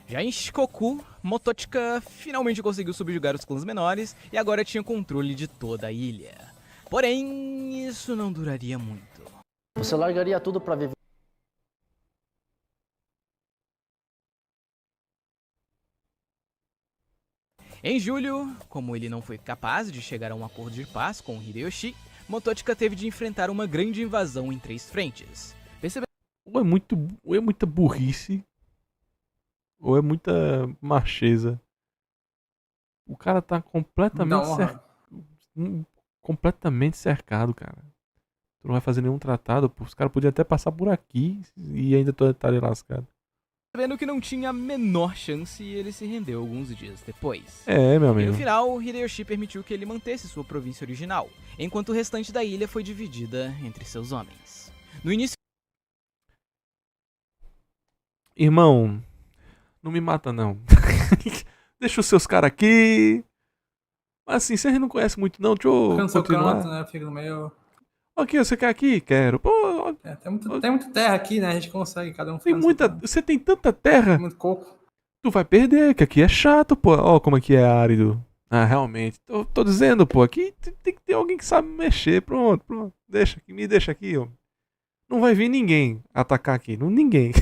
Já em Shikoku, Motochika finalmente conseguiu subjugar os clãs menores e agora tinha controle de toda a ilha. Porém, isso não duraria muito. Você largaria tudo pra viver? Em julho, como ele não foi capaz de chegar a um acordo de paz com Hideyoshi, Motochika teve de enfrentar uma grande invasão em 3 frentes. Ou é muita burrice, ou é muita macheza. O cara tá completamente cercado, cara. Tu não vai fazer nenhum tratado, pô. Os caras podiam até passar por aqui e ainda estaria lascado. Sabendo que não tinha a menor chance, ele se rendeu alguns dias depois. É, meu E amigo. no final, Hideyoshi permitiu que ele mantesse sua província original, enquanto o restante da ilha foi dividida entre seus homens. No início... Irmão, não me mata não. Deixa os seus caras aqui. Mas assim, você não conhece muito não, deixa eu Fica no seu continuar. canto, né? Fica no meio. Ok, você quer aqui? Quero. Pô, É, tem muita terra aqui, né? A gente consegue, cada um tem fica no muita... seu canto. Você tem tanta terra, Tem muito coco. tu vai perder, que aqui é chato, pô. Ó como aqui é árido. Ah, realmente. Tô dizendo, pô, aqui tem que ter alguém que sabe mexer. Pronto. Me deixa aqui, ó. Não vai vir ninguém atacar aqui. Ninguém.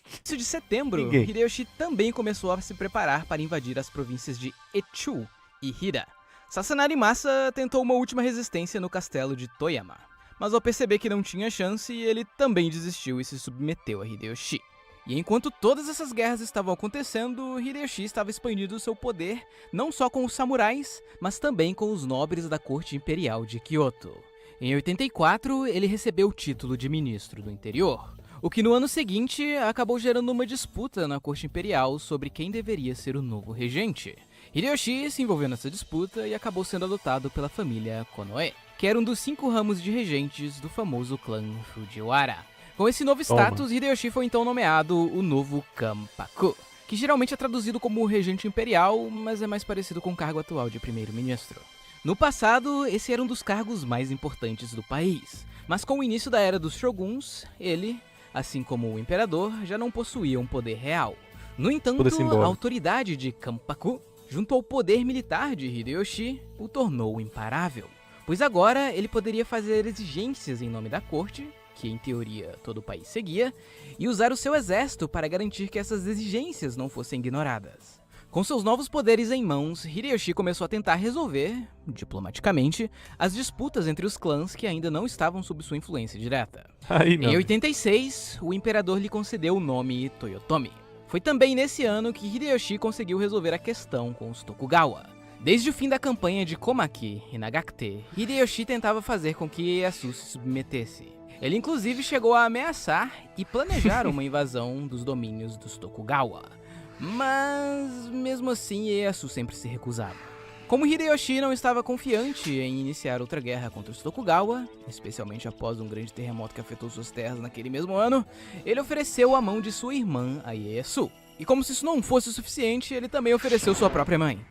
início de setembro, Ninguém. Hideyoshi também começou a se preparar para invadir as províncias de Echu e Hira. Sasanari Masa tentou uma última resistência no castelo de Toyama, mas ao perceber que não tinha chance, ele também desistiu e se submeteu a Hideyoshi. E enquanto todas essas guerras estavam acontecendo, Hideyoshi estava expandindo seu poder não só com os samurais, mas também com os nobres da corte imperial de Kyoto. Em 84, ele recebeu o título de ministro do interior, o que no ano seguinte acabou gerando uma disputa na corte imperial sobre quem deveria ser o novo regente. Hideyoshi se envolveu nessa disputa e acabou sendo adotado pela família Konoe, que era um dos 5 ramos de regentes do famoso clã Fujiwara. Com esse novo status, Hideyoshi foi então nomeado o novo Kanpaku, que geralmente é traduzido como regente imperial, mas é mais parecido com o cargo atual de primeiro-ministro. No passado, esse era um dos cargos mais importantes do país, Mas com o início da era dos shoguns, ele, assim como o imperador, já não possuía um poder real. No entanto, a autoridade de Kampaku, junto ao poder militar de Hideyoshi, o tornou imparável. Pois agora ele poderia fazer exigências em nome da corte, que em teoria todo o país seguia, e usar o seu exército para garantir que essas exigências não fossem ignoradas. Com seus novos poderes em mãos, Hideyoshi começou a tentar resolver, diplomaticamente, as disputas entre os clãs que ainda não estavam sob sua influência direta. Em 86, o imperador lhe concedeu o nome Toyotomi. Foi também nesse ano que Hideyoshi conseguiu resolver a questão com os Tokugawa. Desde o fim da campanha de Komaki e Nagakute, Hideyoshi tentava fazer com que Ieyasu se submetesse. Ele inclusive chegou a ameaçar e planejar uma invasão dos domínios dos Tokugawa. Mas, mesmo assim, Ieyasu sempre se recusava. Como Hideyoshi não estava confiante em iniciar outra guerra contra os Tokugawa, especialmente após um grande terremoto que afetou suas terras naquele mesmo ano, ele ofereceu a mão de sua irmã a Ieyasu. E como se isso não fosse o suficiente, ele também ofereceu sua própria mãe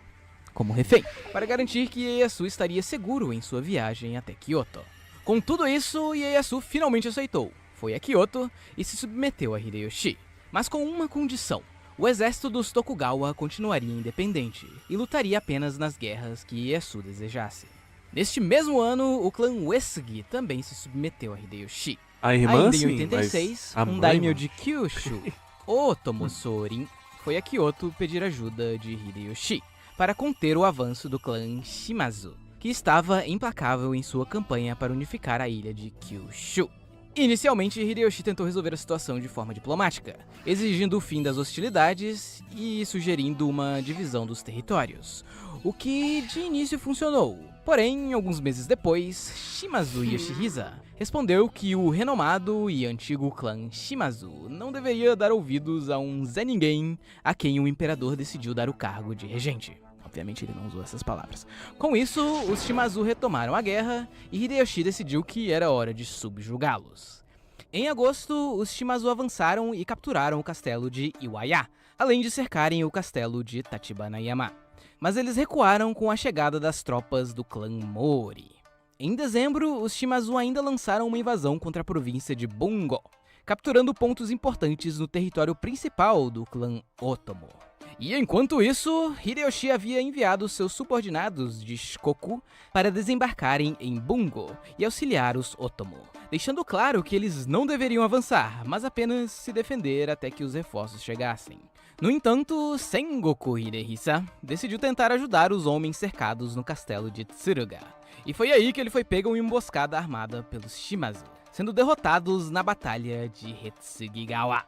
como refém, para garantir que Ieyasu estaria seguro em sua viagem até Kyoto. Com tudo isso, Ieyasu finalmente aceitou, foi a Kyoto e se submeteu a Hideyoshi, mas com uma condição. O exército dos Tokugawa continuaria independente e lutaria apenas nas guerras que Ieyasu desejasse. Neste mesmo ano, o clã Uesugi também se submeteu a Hideyoshi. Ainda em 86, um daimyo de Kyushu, Otomo Sorin, foi a Kyoto pedir ajuda de Hideyoshi para conter o avanço do clã Shimazu, que estava implacável em sua campanha para unificar a ilha de Kyushu. Inicialmente, Hideyoshi tentou resolver a situação de forma diplomática, exigindo o fim das hostilidades e sugerindo uma divisão dos territórios, o que de início funcionou. Porém, alguns meses depois, Shimazu Yoshihisa respondeu que o renomado e antigo clã Shimazu não deveria dar ouvidos a um Zé Ninguém a quem o imperador decidiu dar o cargo de regente. Obviamente ele não usou essas palavras. Com isso, os Shimazu retomaram a guerra e Hideyoshi decidiu que era hora de subjugá-los. Em agosto, os Shimazu avançaram e capturaram o castelo de Iwaya, além de cercarem o castelo de Tachibanayama. Mas eles recuaram com a chegada das tropas do clã Mori. Em dezembro, os Shimazu ainda lançaram uma invasão contra a província de Bungo, capturando pontos importantes no território principal do clã Otomo. E enquanto isso, Hideyoshi havia enviado seus subordinados de Shikoku para desembarcarem em Bungo e auxiliar os Otomo, deixando claro que eles não deveriam avançar, mas apenas se defender até que os reforços chegassem. No entanto, Sengoku Hidehisa decidiu tentar ajudar os homens cercados no castelo de Tsuruga, e foi aí que ele foi pego em uma emboscada armada pelos Shimazu, sendo derrotados na batalha de Hitsugigawa.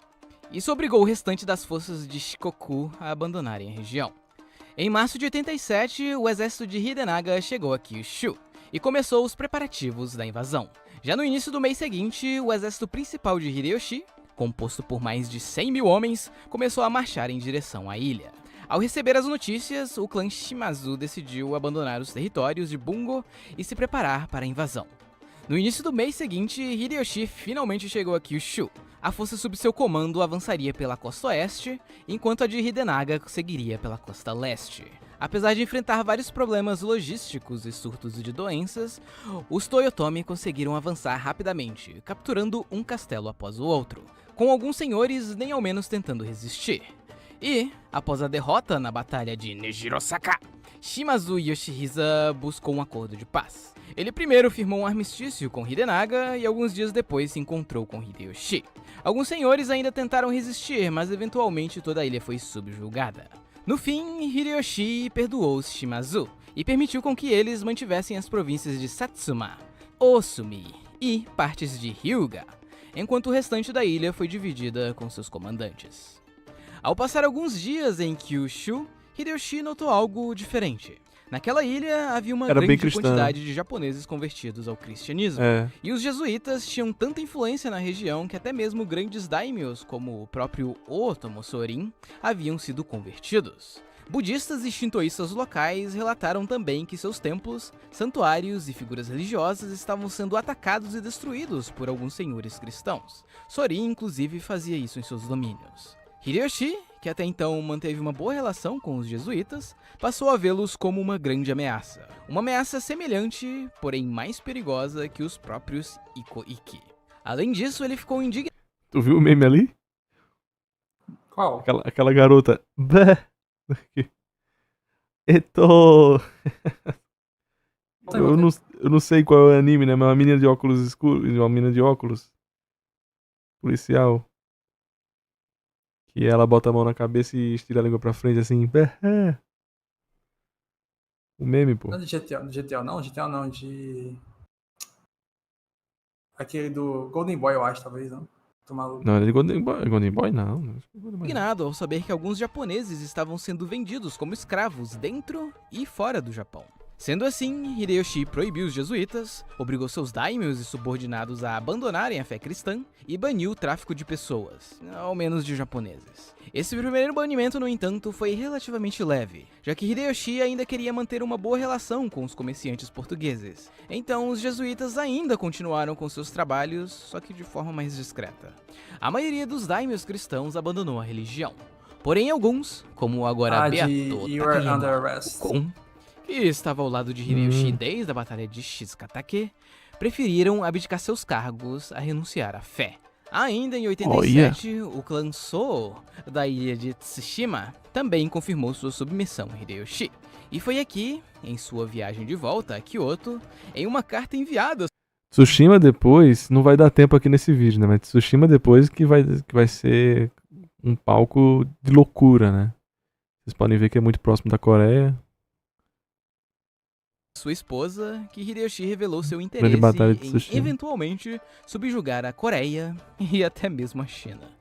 Isso obrigou o restante das forças de Shikoku a abandonarem a região. Em março de 87, o exército de Hidenaga chegou a Kyushu e começou os preparativos da invasão. Já no início do mês seguinte, o exército principal de Hideyoshi, composto por mais de 100 mil homens, começou a marchar em direção à ilha. Ao receber as notícias, o clã Shimazu decidiu abandonar os territórios de Bungo e se preparar para a invasão. No início do mês seguinte, Hideyoshi finalmente chegou a Kyushu. A força sob seu comando avançaria pela costa oeste, enquanto a de Hidenaga seguiria pela costa leste. Apesar de enfrentar vários problemas logísticos e surtos de doenças, os Toyotomi conseguiram avançar rapidamente, capturando um castelo após o outro, com alguns senhores nem ao menos tentando resistir. E, após a derrota na batalha de Nejirosaka, Shimazu Yoshihisa buscou um acordo de paz. Ele primeiro firmou um armistício com Hidenaga e alguns dias depois se encontrou com Hideyoshi. Alguns senhores ainda tentaram resistir, mas eventualmente toda a ilha foi subjugada. No fim, Hideyoshi perdoou os Shimazu e permitiu com que eles mantivessem as províncias de Satsuma, Osumi e partes de Hyuga, enquanto o restante da ilha foi dividida com seus comandantes. Ao passar alguns dias em Kyushu, Hideyoshi notou algo diferente. Naquela ilha havia uma grande quantidade de japoneses convertidos ao cristianismo, e os jesuítas tinham tanta influência na região que até mesmo grandes daimyos, como o próprio Otomo Sorin, haviam sido convertidos. Budistas e shintoístas locais relataram também que seus templos, santuários e figuras religiosas estavam sendo atacados e destruídos por alguns senhores cristãos. Sorin, inclusive, fazia isso em seus domínios. Hideyoshi, que até então manteve uma boa relação com os jesuítas, passou a vê-los como uma grande ameaça. Uma ameaça semelhante, porém mais perigosa que os próprios Iko-Iki. Além disso, ele ficou indignado. Tu viu o meme ali? Qual? Aquela garota. Bé. Eto. Eu não sei qual é o anime, né? Mas uma menina de óculos escuros. Uma menina de óculos. Policial. Que ela bota a mão na cabeça e estira a língua pra frente assim. Bé. O meme, pô. Não é de GTA não? GTA não, de... Aquele do Golden Boy, eu acho, talvez, não? Tô maluco. Não, é de Golden Boy. Golden Boy não. Indignado ao saber que alguns japoneses estavam sendo vendidos como escravos dentro e fora do Japão. Sendo assim, Hideyoshi proibiu os jesuítas, obrigou seus daimyos e subordinados a abandonarem a fé cristã e baniu o tráfico de pessoas, ao menos de japoneses. Esse primeiro banimento, no entanto, foi relativamente leve, já que Hideyoshi ainda queria manter uma boa relação com os comerciantes portugueses. Então, os jesuítas ainda continuaram com seus trabalhos, só que de forma mais discreta. A maioria dos daimyos cristãos abandonou a religião. Porém, alguns, como o agora Beato Takayama Ukon, que estava ao lado de Hideyoshi desde a batalha de Shizukatake, preferiram abdicar seus cargos a renunciar à fé. Ainda em 87, o clã Sou da ilha de Tsushima também confirmou sua submissão a Hideyoshi. E foi aqui, em sua viagem de volta a Kyoto, em uma carta enviada... Tsushima depois, não vai dar tempo aqui nesse vídeo, né? Mas Tsushima depois que vai ser um palco de loucura, né? Vocês podem ver que é muito próximo da Coreia. Sua esposa, que Hideyoshi revelou seu interesse em eventualmente subjugar a Coreia e até mesmo a China.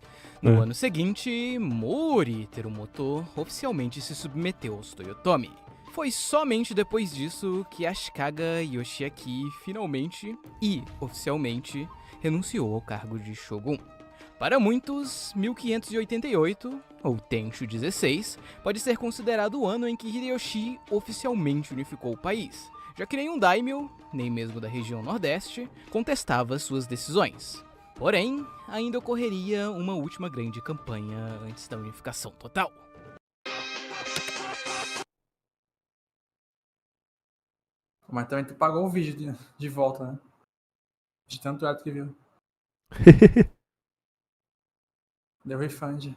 No ano seguinte, Mori Terumoto oficialmente se submeteu aos Toyotomi. Foi somente depois disso que Ashikaga Yoshiaki finalmente e oficialmente renunciou ao cargo de Shogun. Para muitos, 1588, ou Tenchu 16, pode ser considerado o ano em que Hideyoshi oficialmente unificou o país, já que nenhum daimyo, nem mesmo da região nordeste, contestava suas decisões. Porém, ainda ocorreria uma última grande campanha antes da unificação total. Mas também tu pagou o vídeo de volta, né? De tanto ato que viu. Deu refund.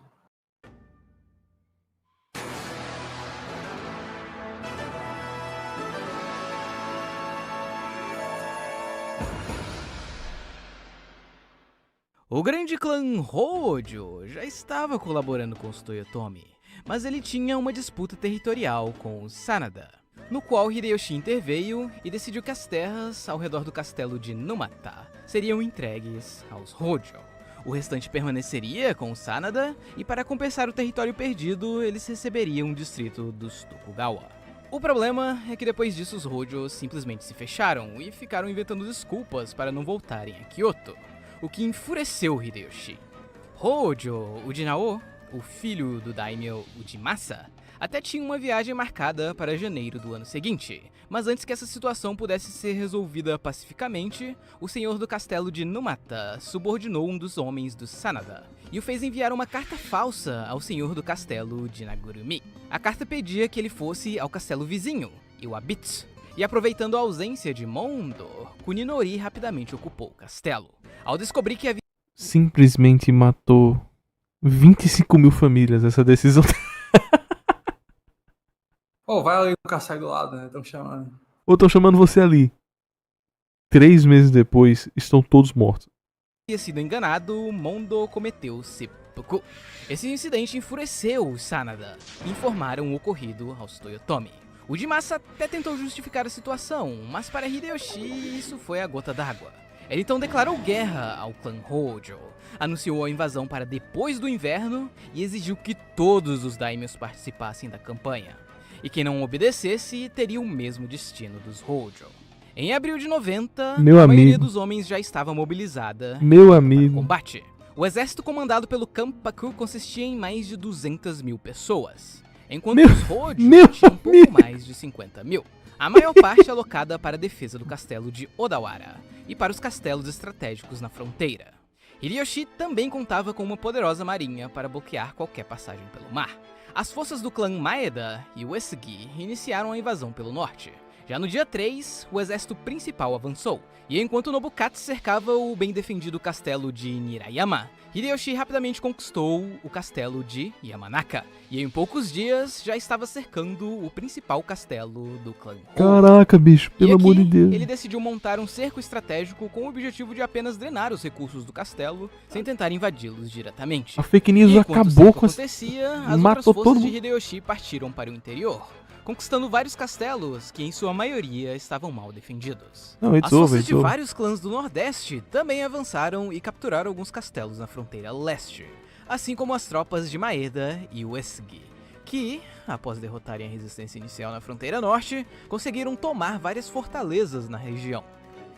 O grande clã Hojo já estava colaborando com os Toyotomi, mas ele tinha uma disputa territorial com os Sanada, no qual Hideyoshi interveio e decidiu que as terras ao redor do castelo de Numata seriam entregues aos Hojo. O restante permaneceria com o Sanada, e para compensar o território perdido, eles receberiam um distrito dos Tokugawa. O problema é que depois disso os Hojo simplesmente se fecharam e ficaram inventando desculpas para não voltarem a Kyoto, o que enfureceu Hideyoshi. Hojo Ujinao, o filho do daimyo Ujimasa, até tinha uma viagem marcada para janeiro do ano seguinte, mas antes que essa situação pudesse ser resolvida pacificamente, o senhor do castelo de Numata subordinou um dos homens do Sanada e o fez enviar uma carta falsa ao senhor do castelo de Nagurumi. A carta pedia que ele fosse ao castelo vizinho, Iwabitsu, e aproveitando a ausência de Mondo, Kuninori rapidamente ocupou o castelo. Ao descobrir que havia... Simplesmente matou 25 mil famílias essa decisão. Vai ali no castelo do lado, né? Estão chamando. Ou estão chamando você ali. 3 meses depois, estão todos mortos. Havia sido enganado, Mondo cometeu seppuku. Esse incidente enfureceu os Sanada e informaram o ocorrido aos Toyotomi. O Ujimasa até tentou justificar a situação, mas para Hideyoshi isso foi a gota d'água. Ele então declarou guerra ao clã Hojo, anunciou a invasão para depois do inverno e exigiu que todos os daimyos participassem da campanha. E quem não obedecesse teria o mesmo destino dos Hojo. Em abril de 90, maioria dos homens já estava mobilizada para o combate. O exército comandado pelo Kampaku consistia em mais de 200 mil pessoas, enquanto os Hojo tinham pouco mais de 50 mil. A maior parte alocada para a defesa do castelo de Odawara e para os castelos estratégicos na fronteira. Hideyoshi também contava com uma poderosa marinha para bloquear qualquer passagem pelo mar. As forças do clã Maeda e Uesugi iniciaram a invasão pelo norte. Já no dia 3, o exército principal avançou, e enquanto Nobukatsu cercava o bem defendido castelo de Nirayama, Hideyoshi rapidamente conquistou o castelo de Yamanaka, e em poucos dias já estava cercando o principal castelo do clã Hou. Caraca, bicho, pelo amor de Deus. Ele decidiu montar um cerco estratégico com o objetivo de apenas drenar os recursos do castelo, sem tentar invadi-los diretamente. A fake news acabou com as... acontecia, as matou outras forças todo de mundo. Hideyoshi partiram para o interior, conquistando vários castelos que, em sua maioria, estavam mal defendidos. Não, As forças de vários clãs do Nordeste também avançaram e capturaram alguns castelos na fronteira leste, assim como as tropas de Maeda e Uesugi, que, após derrotarem a resistência inicial na fronteira norte, conseguiram tomar várias fortalezas na região.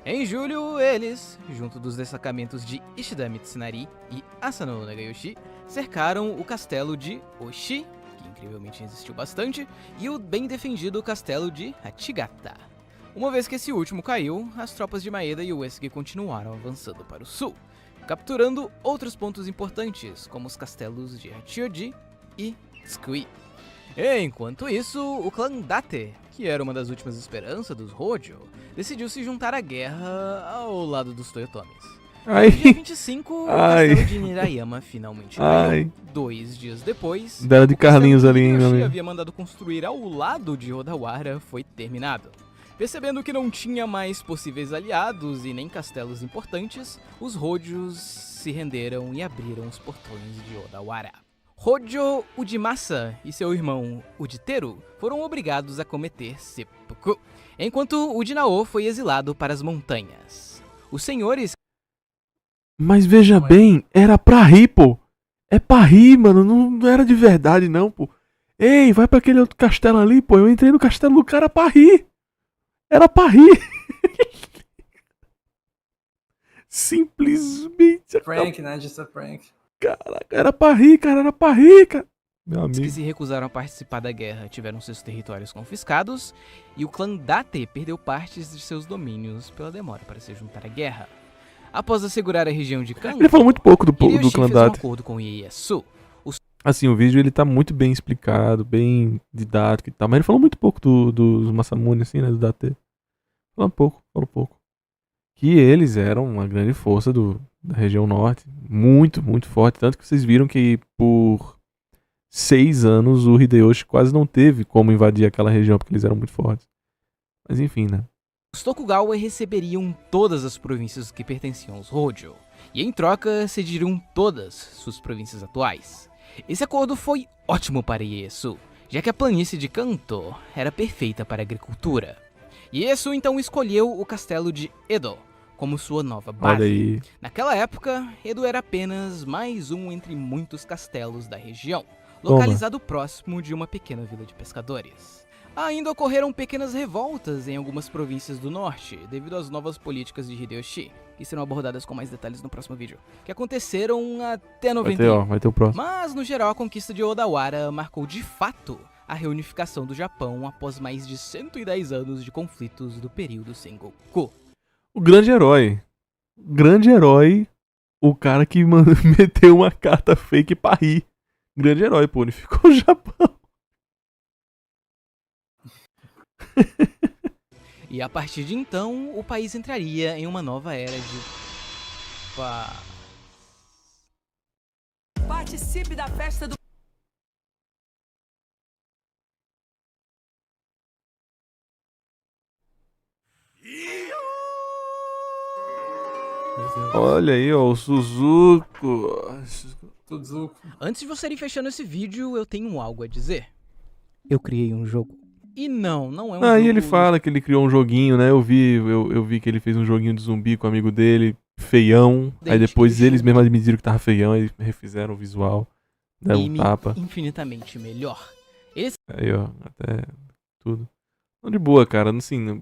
Em julho, eles, junto dos destacamentos de Ishida Mitsunari e Asano Nagayoshi, cercaram o castelo de Oshi, incrivelmente resistiu bastante, e o bem defendido castelo de Hachigata. Uma vez que esse último caiu, as tropas de Maeda e Uesugi continuaram avançando para o sul, capturando outros pontos importantes, como os castelos de Hachioji e Tsukui. Enquanto isso, o clã Date, que era uma das últimas esperanças dos Hojo, decidiu se juntar à guerra ao lado dos Toyotomis. Ai. No dia 25, o Ai. castelo de Nirayama finalmente caiu. 2 dias depois, Dela de o castelo Carlinhos que ali, hein, meu Hideyoshi amigo. havia mandado construir ao lado de Odawara foi terminado. Percebendo que não tinha mais possíveis aliados e nem castelos importantes, os Hojos se renderam e abriram os portões de Odawara. Hojo Ujimasa e seu irmão Ujiteru foram obrigados a cometer seppuku, enquanto Ujinao foi exilado para as montanhas. Os senhores... Mas veja bem, era pra rir, pô. É pra rir, mano. Não era de verdade, não, pô. Ei, vai pra aquele outro castelo ali, pô. Eu entrei no castelo do cara pra rir. Era pra rir. Simplesmente. Prank, né? Just a prank. Caraca, era pra rir, cara. Era pra rir, cara. Meu Os que amigo. se recusaram a participar da guerra tiveram seus territórios confiscados, e o clã Date perdeu partes de seus domínios pela demora para se juntar à guerra. Após assegurar a região de Kanto, Ele falou muito pouco do Hideyoshi clã fez um Date. acordo com Ieyasu. Assim, o vídeo ele tá muito bem explicado, bem didático e tal. Mas ele falou muito pouco dos Masamune, assim, né? Do Date. Falou pouco. Que eles eram uma grande força da região norte. Muito, muito forte. Tanto que vocês viram que por 6 anos o Hideyoshi quase não teve como invadir aquela região, porque eles eram muito fortes. Mas enfim, né? Os Tokugawa receberiam todas as províncias que pertenciam aos Hojo, e em troca cederiam todas suas províncias atuais. Esse acordo foi ótimo para Ieyasu, já que a planície de Kanto era perfeita para a agricultura. Ieyasu então escolheu o castelo de Edo como sua nova base. Olha aí. Naquela época, Edo era apenas mais um entre muitos castelos da região, localizado próximo de uma pequena vila de pescadores. Ainda ocorreram pequenas revoltas em algumas províncias do norte, devido às novas políticas de Hideyoshi, que serão abordadas com mais detalhes no próximo vídeo, que aconteceram até 91. Vai ter o próximo. Mas, no geral, a conquista de Odawara marcou de fato a reunificação do Japão após mais de 110 anos de conflitos do período Sengoku. O grande herói. O cara que meteu uma carta fake pra rir. Grande herói, pô. Unificou o Japão. E a partir de então, o país entraria em uma nova era de paz. Participe da festa do... Olha aí, ó, o Suzuko. Suzuko. Antes de você ir fechando esse vídeo, eu tenho algo a dizer. Eu criei um jogo. E não é um jogo... Aí ele fala que ele criou um joguinho, né? Eu vi que ele fez um joguinho de zumbi com o amigo dele, feião. Aí depois eles mesmos admitiram que tava feião e refizeram o visual. Deram um tapa. Infinitamente melhor. Aí, ó, até tudo. Não, de boa, cara. Assim,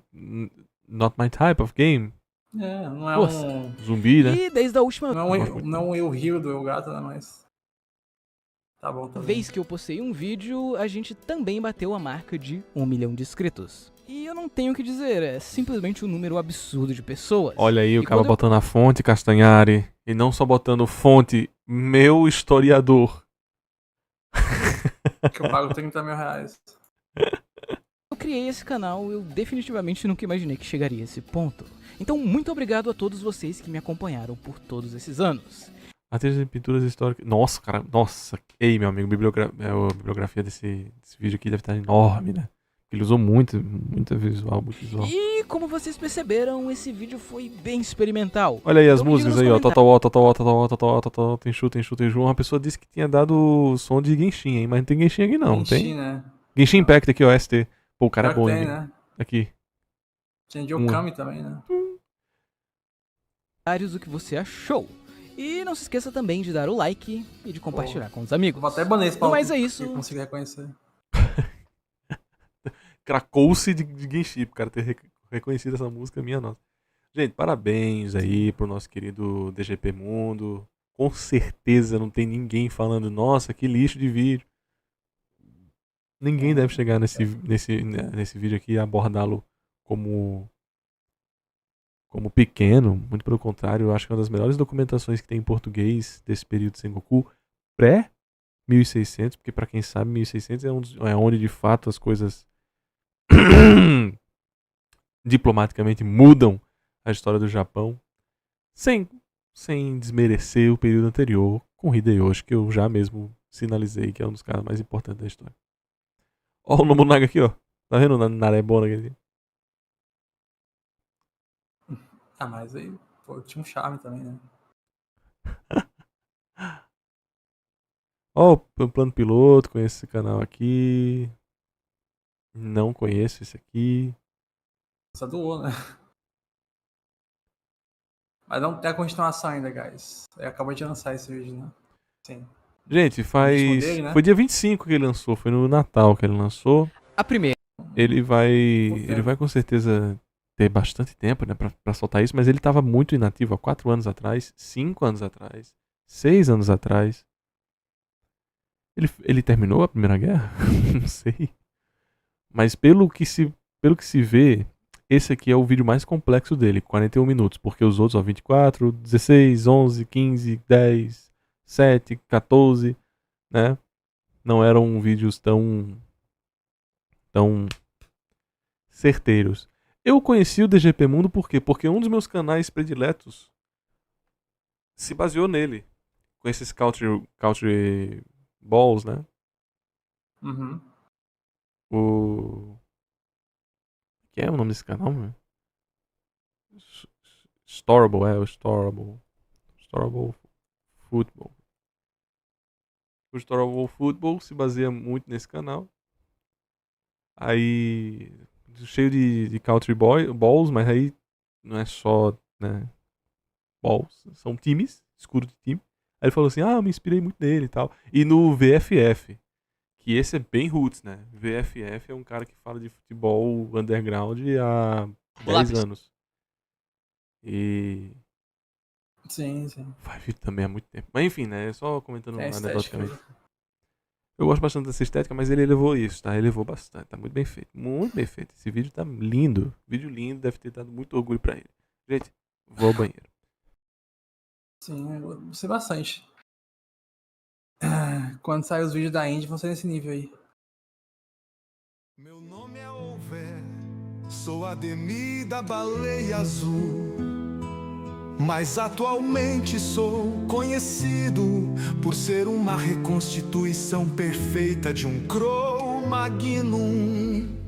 not my type of game. É, não é Força. um... Zumbi, né? E desde a última... Não é um Eu Rio do Eu Gato, né? Mas... Tá bom, tá Toda bem. vez que eu postei um vídeo, a gente também bateu a marca de 1 milhão de inscritos. E eu não tenho o que dizer, é simplesmente um número absurdo de pessoas. Olha aí, o E cara quando eu- botando a fonte Castanhari. E não só botando fonte, meu historiador. Que eu pago 30 mil reais. Eu criei esse canal, eu definitivamente nunca imaginei que chegaria a esse ponto. Então, muito obrigado a todos vocês que me acompanharam por todos esses anos. Artistas de pinturas históricas. Nossa, cara, nossa. Ei, meu amigo, a bibliografia desse vídeo aqui deve estar enorme, né? Ele usou muito visual, muito visual. E como vocês perceberam, esse vídeo foi bem experimental. Olha aí as Então, me diga músicas nos aí, ó. comentários. Total, tem chu, Uma pessoa disse que tinha dado som de Genshin, hein? Mas não tem Genshin aqui não, Genshin, tem? né? Genshin Impact aqui, ó, ST. Pô, o cara é Pior bom, que tem, hein? né? Aqui. Tinha de Okami também, né? O que você achou. E não se esqueça também de dar o like e de compartilhar com os amigos. Vou até banir esse No mais é isso. Eu consigo reconhecer. Cracou-se de Genshin, pro cara ter reconhecido essa música, minha nossa. Gente, parabéns aí pro nosso querido DGP Mundo. Com certeza não tem ninguém falando, nossa, que lixo de vídeo. Ninguém deve chegar nesse vídeo aqui e abordá-lo como pequeno. Muito pelo contrário, eu acho que é uma das melhores documentações que tem em português desse período de Sengoku pré-1600, porque pra quem sabe, 1600 é onde de fato as coisas diplomaticamente mudam a história do Japão, sem desmerecer o período anterior com Hideyoshi, que eu já mesmo sinalizei que é um dos caras mais importantes da história. Ó o Nobunaga aqui, ó. Tá vendo o Narebona aqui? Ah, mas aí, pô, tinha um charme também, né? Ó o plano piloto, conheço esse canal aqui. Não conheço esse aqui. Só doou, né? Mas não tem a continuação ainda, guys. Acabou de lançar esse vídeo, né? Sim. Gente, ritmo dele, né? foi dia 25 que ele lançou, foi no Natal que ele lançou. A primeira. Ele vai com certeza ter bastante tempo, né, pra soltar isso, mas ele tava muito inativo há 4 anos atrás, 5 anos atrás, 6 anos atrás. Ele terminou a Primeira Guerra? Não sei. Mas pelo que se vê, esse aqui é o vídeo mais complexo dele, 41 minutos, porque os outros, ó, 24, 16, 11, 15, 10, 7, 14, né? Não eram vídeos tão certeiros. Eu conheci o DGP Mundo por quê? Porque um dos meus canais prediletos se baseou nele. Com esses country balls, né? Uhum. Que é o nome desse canal, meu? Storable, o Storable. Storable Football. O Storable Football se baseia muito nesse canal. Aí, cheio de country balls, mas aí não é só, né, balls, são times, escuro de time. Aí ele falou assim, eu me inspirei muito nele e tal. E no VFF, que esse é bem roots, né? VFF é um cara que fala de futebol underground há 10 anos. E... Sim. Faz vídeo também há muito tempo. Mas enfim, né? Só comentando É anedoticamente. Eu gosto bastante dessa estética, mas ele elevou isso, tá? Ele elevou bastante. Tá muito bem feito. Muito bem feito. Esse vídeo tá lindo. Vídeo lindo, deve ter dado muito orgulho pra ele. Gente, vou ao banheiro. Sim, eu gostei bastante. Quando sair os vídeos da Indy, vão ser nesse nível aí. Meu nome é Over, sou Ademir da Baleia Azul. Mas atualmente sou conhecido por ser uma reconstituição perfeita de um Cro-Magnum.